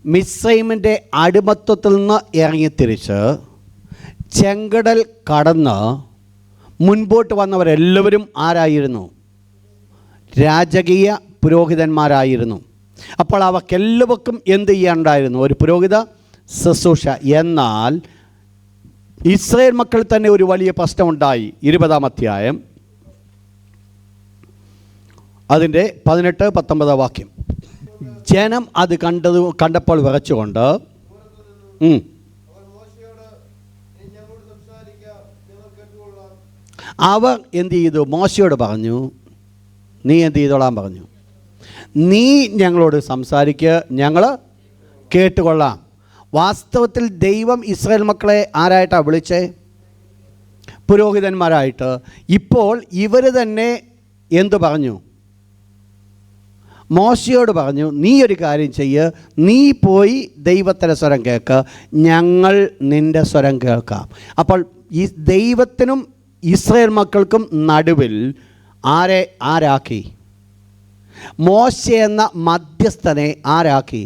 മിസ്രൈമിൻ്റെ അടിമത്വത്തിൽ നിന്ന് ഇറങ്ങിത്തിരിച്ച് ചെങ്കടൽ കടന്ന് മുൻപോട്ട് വന്നവരെല്ലാവരും ആരായിരുന്നു? രാജകീയ പുരോഹിതന്മാരായിരുന്നു. അപ്പോൾ അവർക്കെല്ലാവർക്കും എന്ത് ചെയ്യാനുണ്ടായിരുന്നു? ഒരു പുരോഹിത ശുശ്രൂഷ. എന്നാൽ ഇസ്രായേൽ മക്കൾ തന്നെ ഒരു വലിയ പ്രശ്നമുണ്ടായി. 20-ാം അധ്യായം അതിൻ്റെ 18-19 വാക്യം. ജനം അത് കണ്ടപ്പോൾ വിറച്ചുകൊണ്ട് അവർ എന്ത് ചെയ്തു? മോശയോട് പറഞ്ഞു, നീ എന്ത് ചെയ്തോളാൻ പറഞ്ഞു? നീ ഞങ്ങളോട് സംസാരിക്കുക, ഞങ്ങൾ കേട്ടുകൊള്ളാം. വാസ്തവത്തിൽ ദൈവം ഇസ്രായേൽ മക്കളെ ആരായിട്ടാണ് വിളിച്ചേ? പുരോഹിതന്മാരായിട്ട്. ഇപ്പോൾ ഇവർ തന്നെ എന്തു പറഞ്ഞു? മോശയോട് പറഞ്ഞു, നീ ഒരു കാര്യം ചെയ്യ്, നീ പോയി ദൈവത്തിൻ്റെ സ്വരം കേൾക്ക്, ഞങ്ങൾ നിൻ്റെ സ്വരം കേൾക്കാം. അപ്പോൾ ഈ ദൈവത്തിനും ഇസ്രായേൽ മക്കൾക്കും നടുവിൽ ആരാക്കി? മോശ എന്ന മധ്യസ്ഥനെ ആരാക്കി?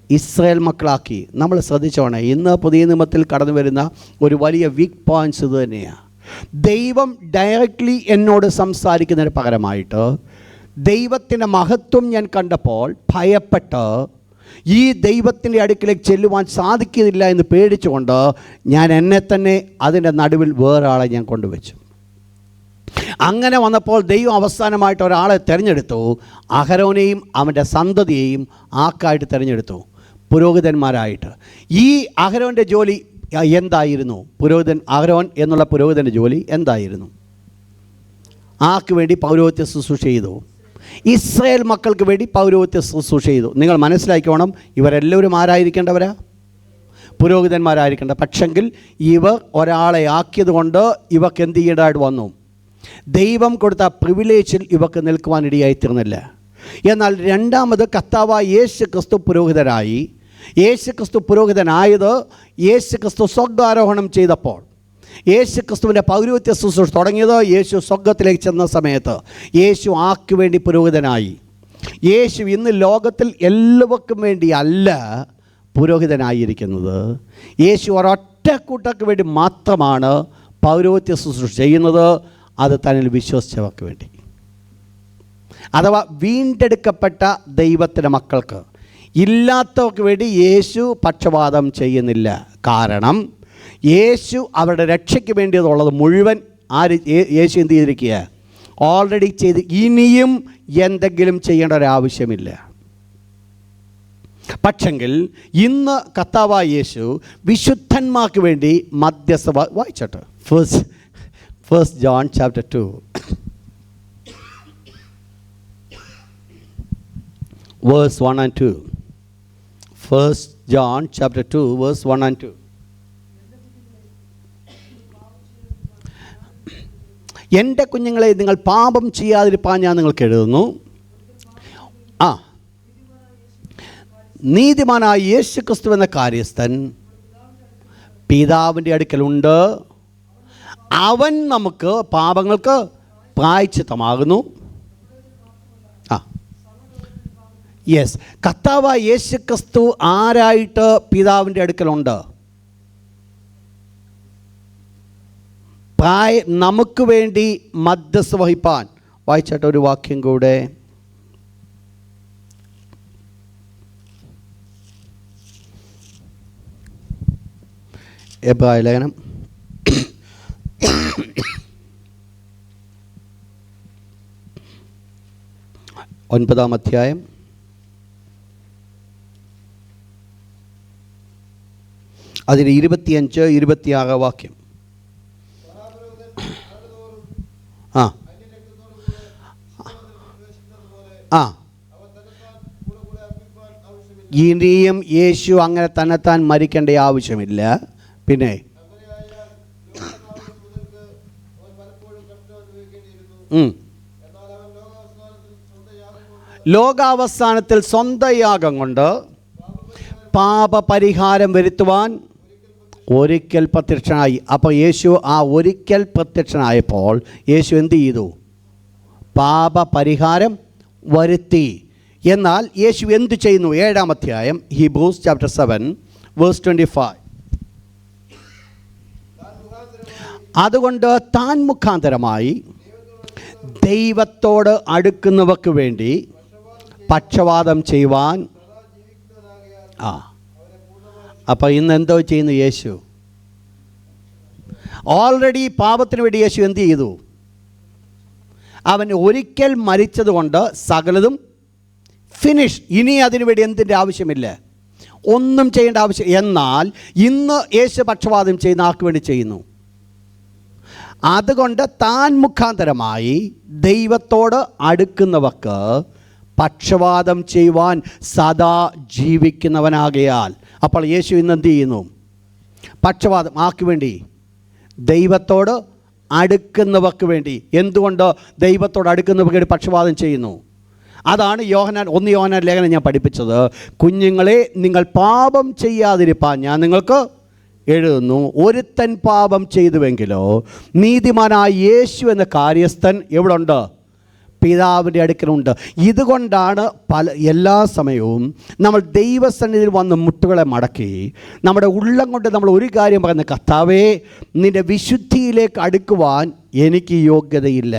ഇസ്രായേൽ മക്കളാക്കി. നമ്മൾ ശ്രദ്ധിച്ചോണേ, ഇന്ന് പുതിയ നിയമത്തിൽ കടന്നു വരുന്ന ഒരു വലിയ വീക്ക് പോയിൻറ്റ്സ് ഇത് തന്നെയാണ്. ദൈവം ഡയറക്റ്റ്ലി എന്നോട് സംസാരിക്കുന്നതിന് പകരമായിട്ട് ദൈവത്തിൻ്റെ മഹത്വം ഞാൻ കണ്ടപ്പോൾ ഭയപ്പെട്ട് ഈ ദൈവത്തിൻ്റെ അടുക്കിലേക്ക് ചെല്ലുവാൻ സാധിക്കുന്നില്ല എന്ന് പേടിച്ചുകൊണ്ട് ഞാൻ എന്നെ തന്നെ അതിൻ്റെ നടുവിൽ വേറൊരാളെ ഞാൻ കൊണ്ടുവച്ചു. അങ്ങനെ വന്നപ്പോൾ ദൈവം അവസാനമായിട്ട് ഒരാളെ തിരഞ്ഞെടുത്തു. അഹരോനെയും അവൻ്റെ സന്തതിയെയും ആക്കായിട്ട് തിരഞ്ഞെടുത്തു, പുരോഹിതന്മാരായിട്ട്. ഈ അഹരോൻ്റെ ജോലി എന്തായിരുന്നു? അഹരോൻ എന്നുള്ള പുരോഹിതൻ്റെ ജോലി എന്തായിരുന്നു? ആർക്ക് വേണ്ടി പൗരോഹിത്യ ശുശ്രൂഷ ചെയ്തു? ഇസ്രായേൽ മക്കൾക്ക് വേണ്ടി പൗരോഹിത്യ ശുശ്രൂഷ ചെയ്തു. നിങ്ങൾ മനസ്സിലാക്കിക്കോണം, ഇവരെല്ലാവരും ആരായിരിക്കേണ്ടവരാ? പുരോഹിതന്മാരായിരിക്കേണ്ടത്. പക്ഷെങ്കിൽ ഇവർ ഒരാളെ ആക്കിയത് കൊണ്ട് ഇവർക്ക് എന്ത് ചെയ്യേണ്ടതായിട്ട് വന്നു? ദൈവം കൊടുത്ത പ്രിവിലേജിൽ ഇവർക്ക് നിൽക്കുവാനിടയായിത്തീർന്നില്ല. എന്നാൽ രണ്ടാമത് കർത്താവായ യേശു ക്രിസ്തു പുരോഹിതനായി. യേശു ക്രിസ്തു പുരോഹിതനായത് യേശു ക്രിസ്തു സ്വർഗ്ഗാരോഹണം ചെയ്തപ്പോൾ, യേശു ക്രിസ്തുവിൻ്റെ പൗരോഹിത്യ ശുശ്രൂഷ തുടങ്ങിയത് യേശു സ്വർഗ്ഗത്തിലേക്ക് ചെന്ന സമയത്ത് യേശു ആർക്ക് വേണ്ടി പുരോഹിതനായി. യേശു ഇന്ന് ലോകത്തിൽ എല്ലാവർക്കും വേണ്ടി അല്ല പുരോഹിതനായിരിക്കുന്നത്. യേശു ഒരൊറ്റ കൂട്ടർക്ക് വേണ്ടി മാത്രമാണ് പൗരോഹിത്യ ശുശ്രൂഷ ചെയ്യുന്നത്. അത് തന്നിൽ വിശ്വസിച്ചവർക്ക് വേണ്ടി, അഥവാ വീണ്ടെടുക്കപ്പെട്ട ദൈവത്തിൻ്റെ മക്കൾക്ക്. ഇല്ലാത്തവർക്ക് വേണ്ടി യേശു പക്ഷപാതം ചെയ്യുന്നില്ല. കാരണം യേശു അവരുടെ രക്ഷയ്ക്ക് വേണ്ടിയതുള്ളത് മുഴുവൻ യേശു എന്ത് ചെയ്തിരിക്കുക? ഓൾറെഡി ചെയ്ത്. ഇനിയും എന്തെങ്കിലും ചെയ്യേണ്ട ഒരാവശ്യമില്ല. പക്ഷെങ്കിൽ ഇന്ന് കർത്താവായ യേശു വിശുദ്ധന്മാർക്ക് വേണ്ടി മധ്യസ്ഥ വായിച്ചോട്ടെ. First John chapter 2 verse 1 and 2. First John chapter 2 verse 1 and 2. എൻ്റെ കുഞ്ഞുങ്ങളെ, നിങ്ങൾ പാപം ചെയ്യാതിരിപ്പാൻ ഞാൻ നിങ്ങൾക്ക് എഴുതുന്നു. നീതിമാനായ യേശു ക്രിസ്തു എന്ന കാര്യസ്ഥൻ പിതാവിൻ്റെ അടുക്കലുണ്ട്. അവൻ നമുക്ക് പാപങ്ങൾക്ക് പ്രായശ്ചിത്തമാകുന്നു. യെസ്, കർത്താവായ യേശു ക്രിസ്തു ആരായിട്ട് പിതാവിൻ്റെ അടുക്കലുണ്ട്? നമുക്ക് വേണ്ടി മധ്യസ്ഥ വഹിപ്പാൻ. വായിച്ചാട്ട് ഒരു വാക്യം കൂടെ. എബ്രായ ലേഖനം 9 അധ്യായം 25, 26 വാക്യം. ഇനിയും യേശു അങ്ങനെ തന്നെത്താൻ മരിക്കേണ്ട ആവശ്യമില്ല. പിന്നെ ലോകാവസാനത്തിൽ സ്വന്തം യാഗം കൊണ്ട് പാപപരിഹാരം വരുത്തുവാൻ ഒരിക്കൽ പ്രത്യക്ഷനായി. അപ്പോൾ യേശു ആ ഒരിക്കൽ പ്രത്യക്ഷനായപ്പോൾ യേശു എന്ത് ചെയ്തു? പാപപരിഹാരം വരുത്തി. എന്നാൽ യേശു എന്തു ചെയ്യുന്നു? 7 അധ്യായം ഹീബ്രൂസ് ചാപ്റ്റർ 7 വേഴ്സ് 25. അതുകൊണ്ട് താൻ മുഖാന്തരമായി ദൈവത്തോട് അടുക്കുന്നവർക്ക് വേണ്ടി പക്ഷവാദം ചെയ്യുവാൻ. അപ്പോൾ ഇന്ന് എന്തോ ചെയ്യുന്നു യേശു? ഓൾറെഡി പാപത്തിന് വേണ്ടി യേശു എന്ത് ചെയ്തു? അവൻ ഒരിക്കൽ മരിച്ചതുകൊണ്ട് സകലതും ഫിനിഷ്. ഇനി അതിനു വേണ്ടി എന്തിൻ്റെ ആവശ്യമില്ല, ഒന്നും ചെയ്യേണ്ട ആവശ്യം. എന്നാൽ ഇന്ന് യേശു പക്ഷപാതം ചെയ്യുന്ന ആർക്ക് വേണ്ടി ചെയ്യുന്നു? അതുകൊണ്ട് താൻ മുഖാന്തരമായി ദൈവത്തോട് അടുക്കുന്നവർക്ക് പക്ഷപാതം ചെയ്യുവാൻ സദാ ജീവിക്കുന്നവനാകയാൽ. അപ്പോൾ യേശു ഇന്ന് എന്ത് ചെയ്യുന്നു? പക്ഷപാതം ആർക്ക് വേണ്ടി? ദൈവത്തോട് അടുക്കുന്നവർക്ക് വേണ്ടി. എന്തുകൊണ്ട് ദൈവത്തോട് അടുക്കുന്നവർക്ക് വേണ്ടി പക്ഷപാതം ചെയ്യുന്നു? അതാണ് 1 യോഹന്നാൻ ലേഖനം ഞാൻ പഠിപ്പിച്ചത്. കുഞ്ഞുങ്ങളെ, നിങ്ങൾ പാപം ചെയ്യാതിരിപ്പാൻ ഞാൻ നിങ്ങൾക്ക് എഴുതുന്നു. ഒരുത്തൻ പാപം ചെയ്തുവെങ്കിലോ നീതിമാനായ യേശു എന്ന കാര്യസ്ഥൻ എവിടെ ഉണ്ട്? പിതാവിൻ്റെ അടുക്കലുണ്ട്. ഇതുകൊണ്ടാണ് എല്ലാ സമയവും നമ്മൾ ദൈവസന്നിധിയിൽ വന്ന് മുട്ടുകളെ മടക്കി നമ്മുടെ ഉള്ളം കൊണ്ട് നമ്മൾ ഒരു കാര്യം പറയുന്ന, കർത്താവേ, നിൻ്റെ വിശുദ്ധിയിലേക്ക് അടുക്കുവാൻ എനിക്ക് യോഗ്യതയില്ല.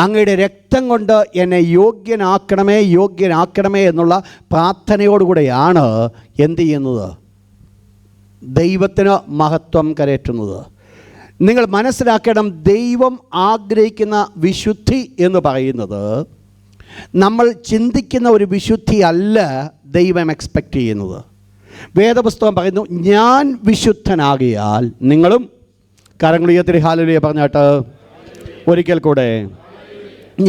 അങ്ങയുടെ രക്തം കൊണ്ട് എന്നെ യോഗ്യനാക്കണമേ എന്നുള്ള പ്രാർത്ഥനയോടുകൂടെയാണ് എന്ത് ചെയ്യുന്നത്? ദൈവത്തിന് മഹത്വം കരയറ്റുന്നത്. നിങ്ങൾ മനസ്സിലാക്കണം, ദൈവം ആഗ്രഹിക്കുന്ന വിശുദ്ധി എന്ന് പറയുന്നത് നമ്മൾ ചിന്തിക്കുന്ന ഒരു വിശുദ്ധി അല്ല ദൈവം എക്സ്പെക്റ്റ് ചെയ്യുന്നത്. വേദപുസ്തകം പറയുന്നു, ഞാൻ വിശുദ്ധനാകിയാൽ നിങ്ങളും. കരങ്ങളുയർത്തി ഹല്ലേലൂയ പറഞ്ഞാട്ട് ഒരിക്കൽ കൂടെ,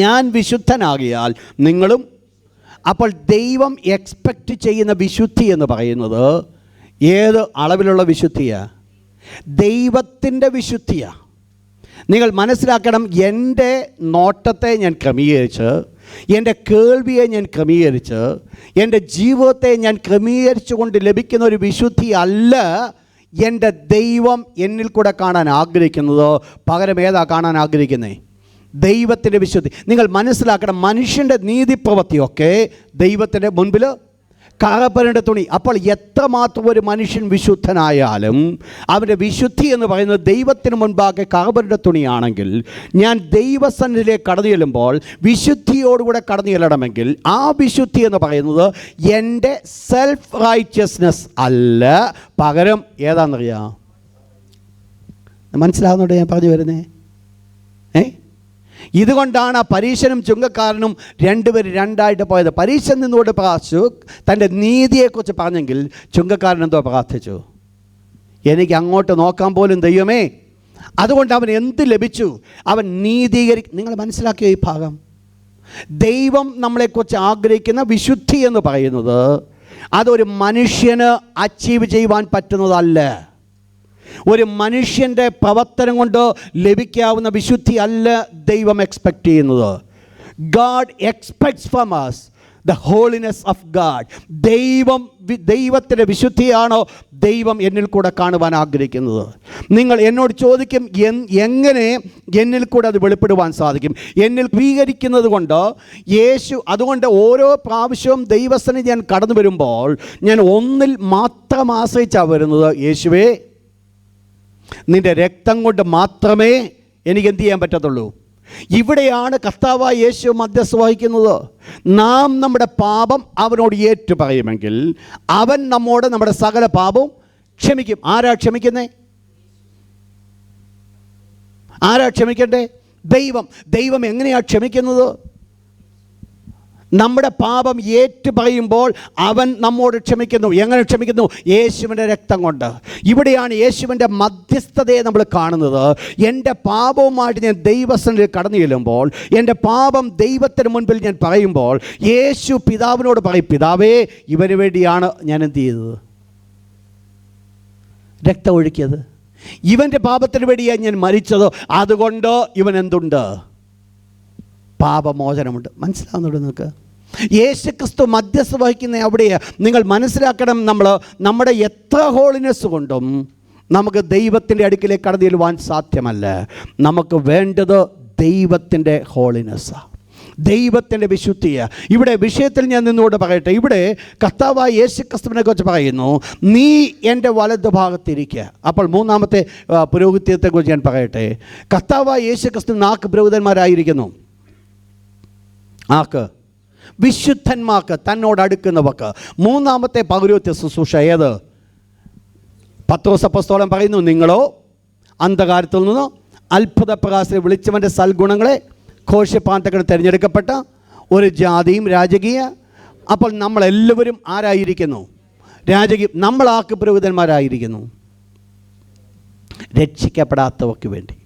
ഞാൻ വിശുദ്ധനാകിയാൽ നിങ്ങളും. അപ്പോൾ ദൈവം എക്സ്പെക്റ്റ് ചെയ്യുന്ന വിശുദ്ധി എന്ന് പറയുന്നത് ഏത് അളവിലുള്ള വിശുദ്ധിയാണ്? ദൈവത്തിൻ്റെ വിശുദ്ധിയാണ്. നിങ്ങൾ മനസ്സിലാക്കണം, എൻ്റെ നോട്ടത്തെ ഞാൻ ക്രമീകരിച്ച്, എൻ്റെ കേൾവിയെ ഞാൻ ക്രമീകരിച്ച്, എൻ്റെ ജീവിതത്തെ ഞാൻ ക്രമീകരിച്ചു കൊണ്ട് ലഭിക്കുന്ന ഒരു വിശുദ്ധി അല്ല എൻ്റെ ദൈവം എന്നിൽ കൂടെ കാണാൻ ആഗ്രഹിക്കുന്നത്. പകരം ഏതാ കാണാൻ ആഗ്രഹിക്കുന്നത്? ദൈവത്തിൻ്റെ വിശുദ്ധി. നിങ്ങൾ മനസ്സിലാക്കണം, മനുഷ്യൻ്റെ നീതിപ്രവൃത്തിയൊക്കെ ദൈവത്തിൻ്റെ മുൻപിൽ കറപുരണ്ട തുണി. അപ്പോൾ എത്രമാത്രം ഒരു മനുഷ്യൻ വിശുദ്ധനായാലും അവൻ്റെ വിശുദ്ധി എന്ന് പറയുന്നത് ദൈവത്തിന് മുൻപാകെ കറപുരണ്ട തുണിയാണെങ്കിൽ, ഞാൻ ദൈവസന്നിധിയിലേക്ക് കടന്നു ചെല്ലുമ്പോൾ വിശുദ്ധിയോടുകൂടെ കടന്നു ചെല്ലണമെങ്കിൽ ആ വിശുദ്ധി എന്ന് പറയുന്നത് എൻ്റെ സെൽഫ് റൈറ്റ്യസ്നെസ് അല്ല, പകരം ഏതാണെന്നറിയാം? മനസ്സിലാവുന്നുണ്ട് ഞാൻ പറഞ്ഞു വരുന്നേ? ഇതുകൊണ്ടാണ് ആ പരീശനും ചുങ്കക്കാരനും രണ്ടുപേരും രണ്ടായിട്ട് പോയത്. പരീശൻ നിന്നുകൊണ്ട് പ്രാർത്ഥിച്ചു, തൻ്റെ നീതിയെക്കുറിച്ച് പറഞ്ഞെങ്കിൽ ചുങ്കക്കാരൻ എന്തോ പ്രാർത്ഥിച്ചു? എനിക്ക് അങ്ങോട്ട് നോക്കാൻ പോലും ദൈവമേ. അതുകൊണ്ട് അവൻ എന്ത് ലഭിച്ചു? അവൻ നിങ്ങൾ മനസ്സിലാക്കിയ ഈ ഭാഗം, ദൈവം നമ്മളെക്കുറിച്ച് ആഗ്രഹിക്കുന്ന വിശുദ്ധി എന്ന് പറയുന്നത് അതൊരു മനുഷ്യന് അച്ചീവ് ചെയ്യുവാൻ പറ്റുന്നതല്ല. ഒരു മനുഷ്യൻ്റെ പ്രവർത്തനം കൊണ്ട് ലഭിക്കാവുന്ന വിശുദ്ധി അല്ല ദൈവം എക്സ്പെക്റ്റ് ചെയ്യുന്നത്. God expects from us the holiness of God. ദൈവത്തിൻ്റെ വിശുദ്ധിയാണോ ദൈവം എന്നിൽ കൂടെ കാണുവാൻ ആഗ്രഹിക്കുന്നത്? നിങ്ങൾ എന്നോട് ചോദിക്കും, എങ്ങനെ എന്നിൽ കൂടെ അത് വെളിപ്പെടുവാൻ സാധിക്കും? എന്നിൽ സ്വീകരിക്കുന്നത് കൊണ്ട് യേശു. അതുകൊണ്ട് ഓരോ പ്രാവശ്യവും ദൈവസന്നിധി ഞാൻ കടന്നു വരുമ്പോൾ ഞാൻ ഒന്നിൽ മാത്രം ആശ്രയിച്ചാണ് വരുന്നത്. യേശുവേ, നിൻ്റെ രക്തം കൊണ്ട് മാത്രമേ എനിക്ക് എന്ത് ചെയ്യാൻ പറ്റത്തുള്ളൂ. ഇവിടെയാണ് കർത്താവായ യേശു മധ്യസ്ഥ വഹിക്കുന്നത്. നാം നമ്മുടെ പാപം അവനോട് ഏറ്റു പറയുമെങ്കിൽ അവൻ നമ്മോട് നമ്മുടെ സകല പാപവും ക്ഷമിക്കും. ആരാ ക്ഷമിക്കുന്നേ? ആരാ ക്ഷമിക്കണ്ടേ? ദൈവം എങ്ങനെയാണ് ക്ഷമിക്കുന്നത്? നമ്മുടെ പാപം ഏറ്റു പറയുമ്പോൾ അവൻ നമ്മോട് ക്ഷമിക്കുന്നു. എങ്ങനെ ക്ഷമിക്കുന്നു? യേശുവിൻ്റെ രക്തം കൊണ്ട്. ഇവിടെയാണ് യേശുവിൻ്റെ മധ്യസ്ഥതയെ നമ്മൾ കാണുന്നത്. എൻ്റെ പാപവുമായിട്ട് ഞാൻ ദൈവസന്നിധിയിൽ കടന്നു ചെല്ലുമ്പോൾ, എൻ്റെ പാപം ദൈവത്തിന് മുൻപിൽ ഞാൻ പറയുമ്പോൾ, യേശു പിതാവിനോട് പറയും, പിതാവേ, ഇവന് വേണ്ടിയാണ് ഞാൻ എന്ത് ചെയ്തത്? രക്തം ഒഴുക്കിയത്. ഇവൻ്റെ പാപത്തിന് വേണ്ടിയാണ് ഞാൻ മരിച്ചത്. അതുകൊണ്ട് ഇവൻ എന്തുണ്ട്? പാപമോചനമുണ്ട്. മനസ്സിലാവുന്നുണ്ട് നിങ്ങൾക്ക്? യേശുക്രിസ്തു മധ്യസ്ഥ വഹിക്കുന്ന അവിടെയാണ്. നിങ്ങൾ മനസ്സിലാക്കണം, നമ്മുടെ എത്ര ഹോളിനെസ് കൊണ്ടും നമുക്ക് ദൈവത്തിൻ്റെ അടുക്കിലേക്ക് കടന്നു ചെല്ലുവാൻ സാധ്യമല്ല. നമുക്ക് വേണ്ടത് ദൈവത്തിൻ്റെ ഹോളിനെസ്സാണ്, ദൈവത്തിൻ്റെ വിശുദ്ധിയാണ്. ഇവിടെ വിഷയത്തിൽ ഞാൻ നിന്നുകൊണ്ട് പറയട്ടെ. ഇവിടെ കർത്താവായ യേശുക്രിസ്തുവിനെ കുറിച്ച് പറയുന്നു, നീ എൻ്റെ വലത് ഭാഗത്തിരിക്കുക. അപ്പോൾ മൂന്നാമത്തെ പുരോഹിത്യത്തെക്കുറിച്ച് ഞാൻ പറയട്ടെ. കർത്താവായ യേശുക്രിസ്തു 4 പുരോഹിതന്മാരായിരിക്കുന്നു. ആർക്ക്? വിശുദ്ധന്മാർക്ക്, തന്നോട് അടുക്കുന്നവർക്ക്. മൂന്നാമത്തെ പൗരോഹിത്യ ശുശ്രൂഷ ഏത്? പത്രോസ് അപ്പോസ്തലൻ പറയുന്നു, നിങ്ങളോ അന്ധകാരത്തിൽ നിന്ന് അത്ഭുത പ്രകാശത്തിൽ വിളിച്ചവൻ്റെ സൽഗുണങ്ങളെ ഘോഷിപ്പാൻ തിരഞ്ഞെടുക്കപ്പെട്ട ഒരു ജാതിയും രാജകീയ. അപ്പോൾ നമ്മളെല്ലാവരും ആരായിരിക്കുന്നു? രാജകീയ. നമ്മളാർക്ക് പുരോഹിതന്മാരായിരിക്കുന്നു? രക്ഷിക്കപ്പെടാത്തവർക്ക് വേണ്ടി,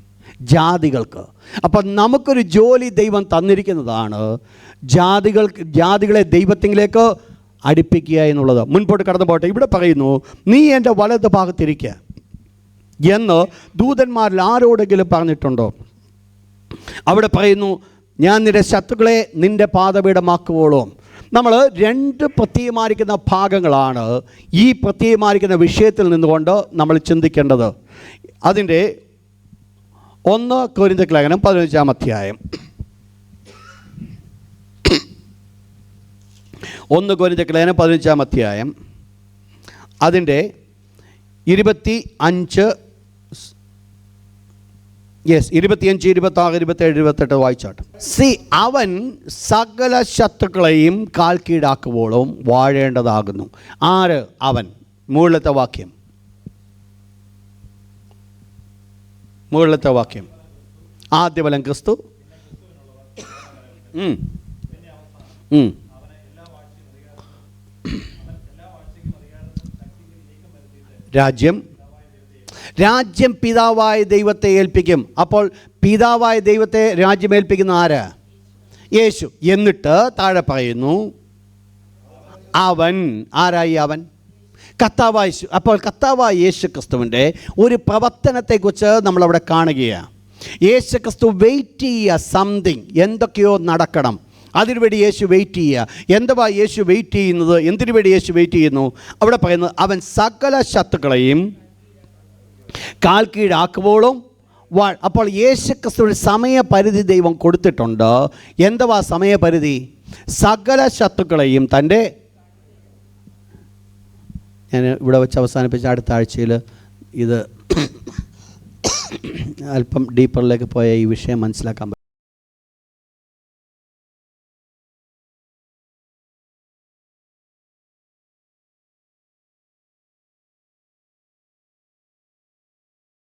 ജാതികൾക്ക്. അപ്പം നമുക്കൊരു ജോലി ദൈവം തന്നിരിക്കുന്നതാണ്, ജാതികളെ ദൈവത്തിലേക്ക് അടുപ്പിക്കുക എന്നുള്ളത്. മുൻപോട്ട് കടന്നു പോട്ടെ. ഇവിടെ പറയുന്നു, നീ എൻ്റെ വലത് ഭാഗത്തിരിക്കുക എന്ന് ദൂതന്മാരിൽ ആരോടെങ്കിലും പറഞ്ഞിട്ടുണ്ടോ? അവിടെ പറയുന്നു, ഞാൻ നിന്റെ ശത്രുക്കളെ നിൻ്റെ പാദപീഠമാക്കുവോളും. നമ്മൾ 2 പ്രത്യയമായിരിക്കുന്ന ഭാഗങ്ങളാണ് ഈ പ്രത്യയമായിരിക്കുന്ന വിഷയത്തിൽ നിന്നുകൊണ്ട് നമ്മൾ ചിന്തിക്കേണ്ടത്. അതിൻ്റെ 1 കൊരിന്ത്യർ ലേഖനം 15-ാം അധ്യായം. 1 കൊരിന്ത്യർ ലേഖനം 15-ാം അധ്യായം അതിൻ്റെ 25, 26, 27, 28 വായിച്ചാട്ട്. അവൻ സകല ശത്രുക്കളെയും കാൽ കീഴാക്കുവോളം വാഴേണ്ടതാകുന്നു. ആര്? അവൻ. മുകളിലത്തെ വാക്യം, മുകളിലത്തെ വാക്യം. ആദ്യഫലം ക്രിസ്തു. രാജ്യം പിതാവായ ദൈവത്തെ ഏൽപ്പിക്കും. അപ്പോൾ പിതാവായ ദൈവത്തെ രാജ്യം ഏൽപ്പിക്കുന്ന ആരാ? യേശു. എന്നിട്ട് താഴെ പറയുന്നു, അവൻ. ആരായി അവൻ? അപ്പോൾ കർത്താവായ യേശു ക്രിസ്തുവിൻ്റെ ഒരു പ്രവർത്തനത്തെക്കുറിച്ച് നമ്മളവിടെ കാണുകയാണ്. യേശു ക്രിസ്തു വെയിറ്റ് ചെയ്യുക, സംതിങ് എന്തൊക്കെയോ നടക്കണം, അതിനുവേണ്ടി യേശു വെയിറ്റ് ചെയ്യുക. എന്തുവാ യേശു വെയിറ്റ് ചെയ്യുന്നത്? എന്തിനു വേണ്ടി യേശു വെയിറ്റ് ചെയ്യുന്നു? അവിടെ പറയുന്നത് അവൻ സകല ശത്രുക്കളെയും കാൽ കീഴാക്കുമ്പോഴും അപ്പോൾ യേശു ക്രിസ്തുവിന് സമയപരിധി ദൈവം കൊടുത്തിട്ടുണ്ട്. എന്തുവാ സമയപരിധി? സകല ശത്രുക്കളെയും തൻ്റെ, ഞാൻ ഇവിടെ വെച്ച് അവസാനിപ്പിച്ച അടുത്ത ആഴ്ചയിൽ ഇത് അല്പം ഡീപ്പറിലേക്ക് പോയ ഈ വിഷയം മനസ്സിലാക്കാൻ പറ്റും.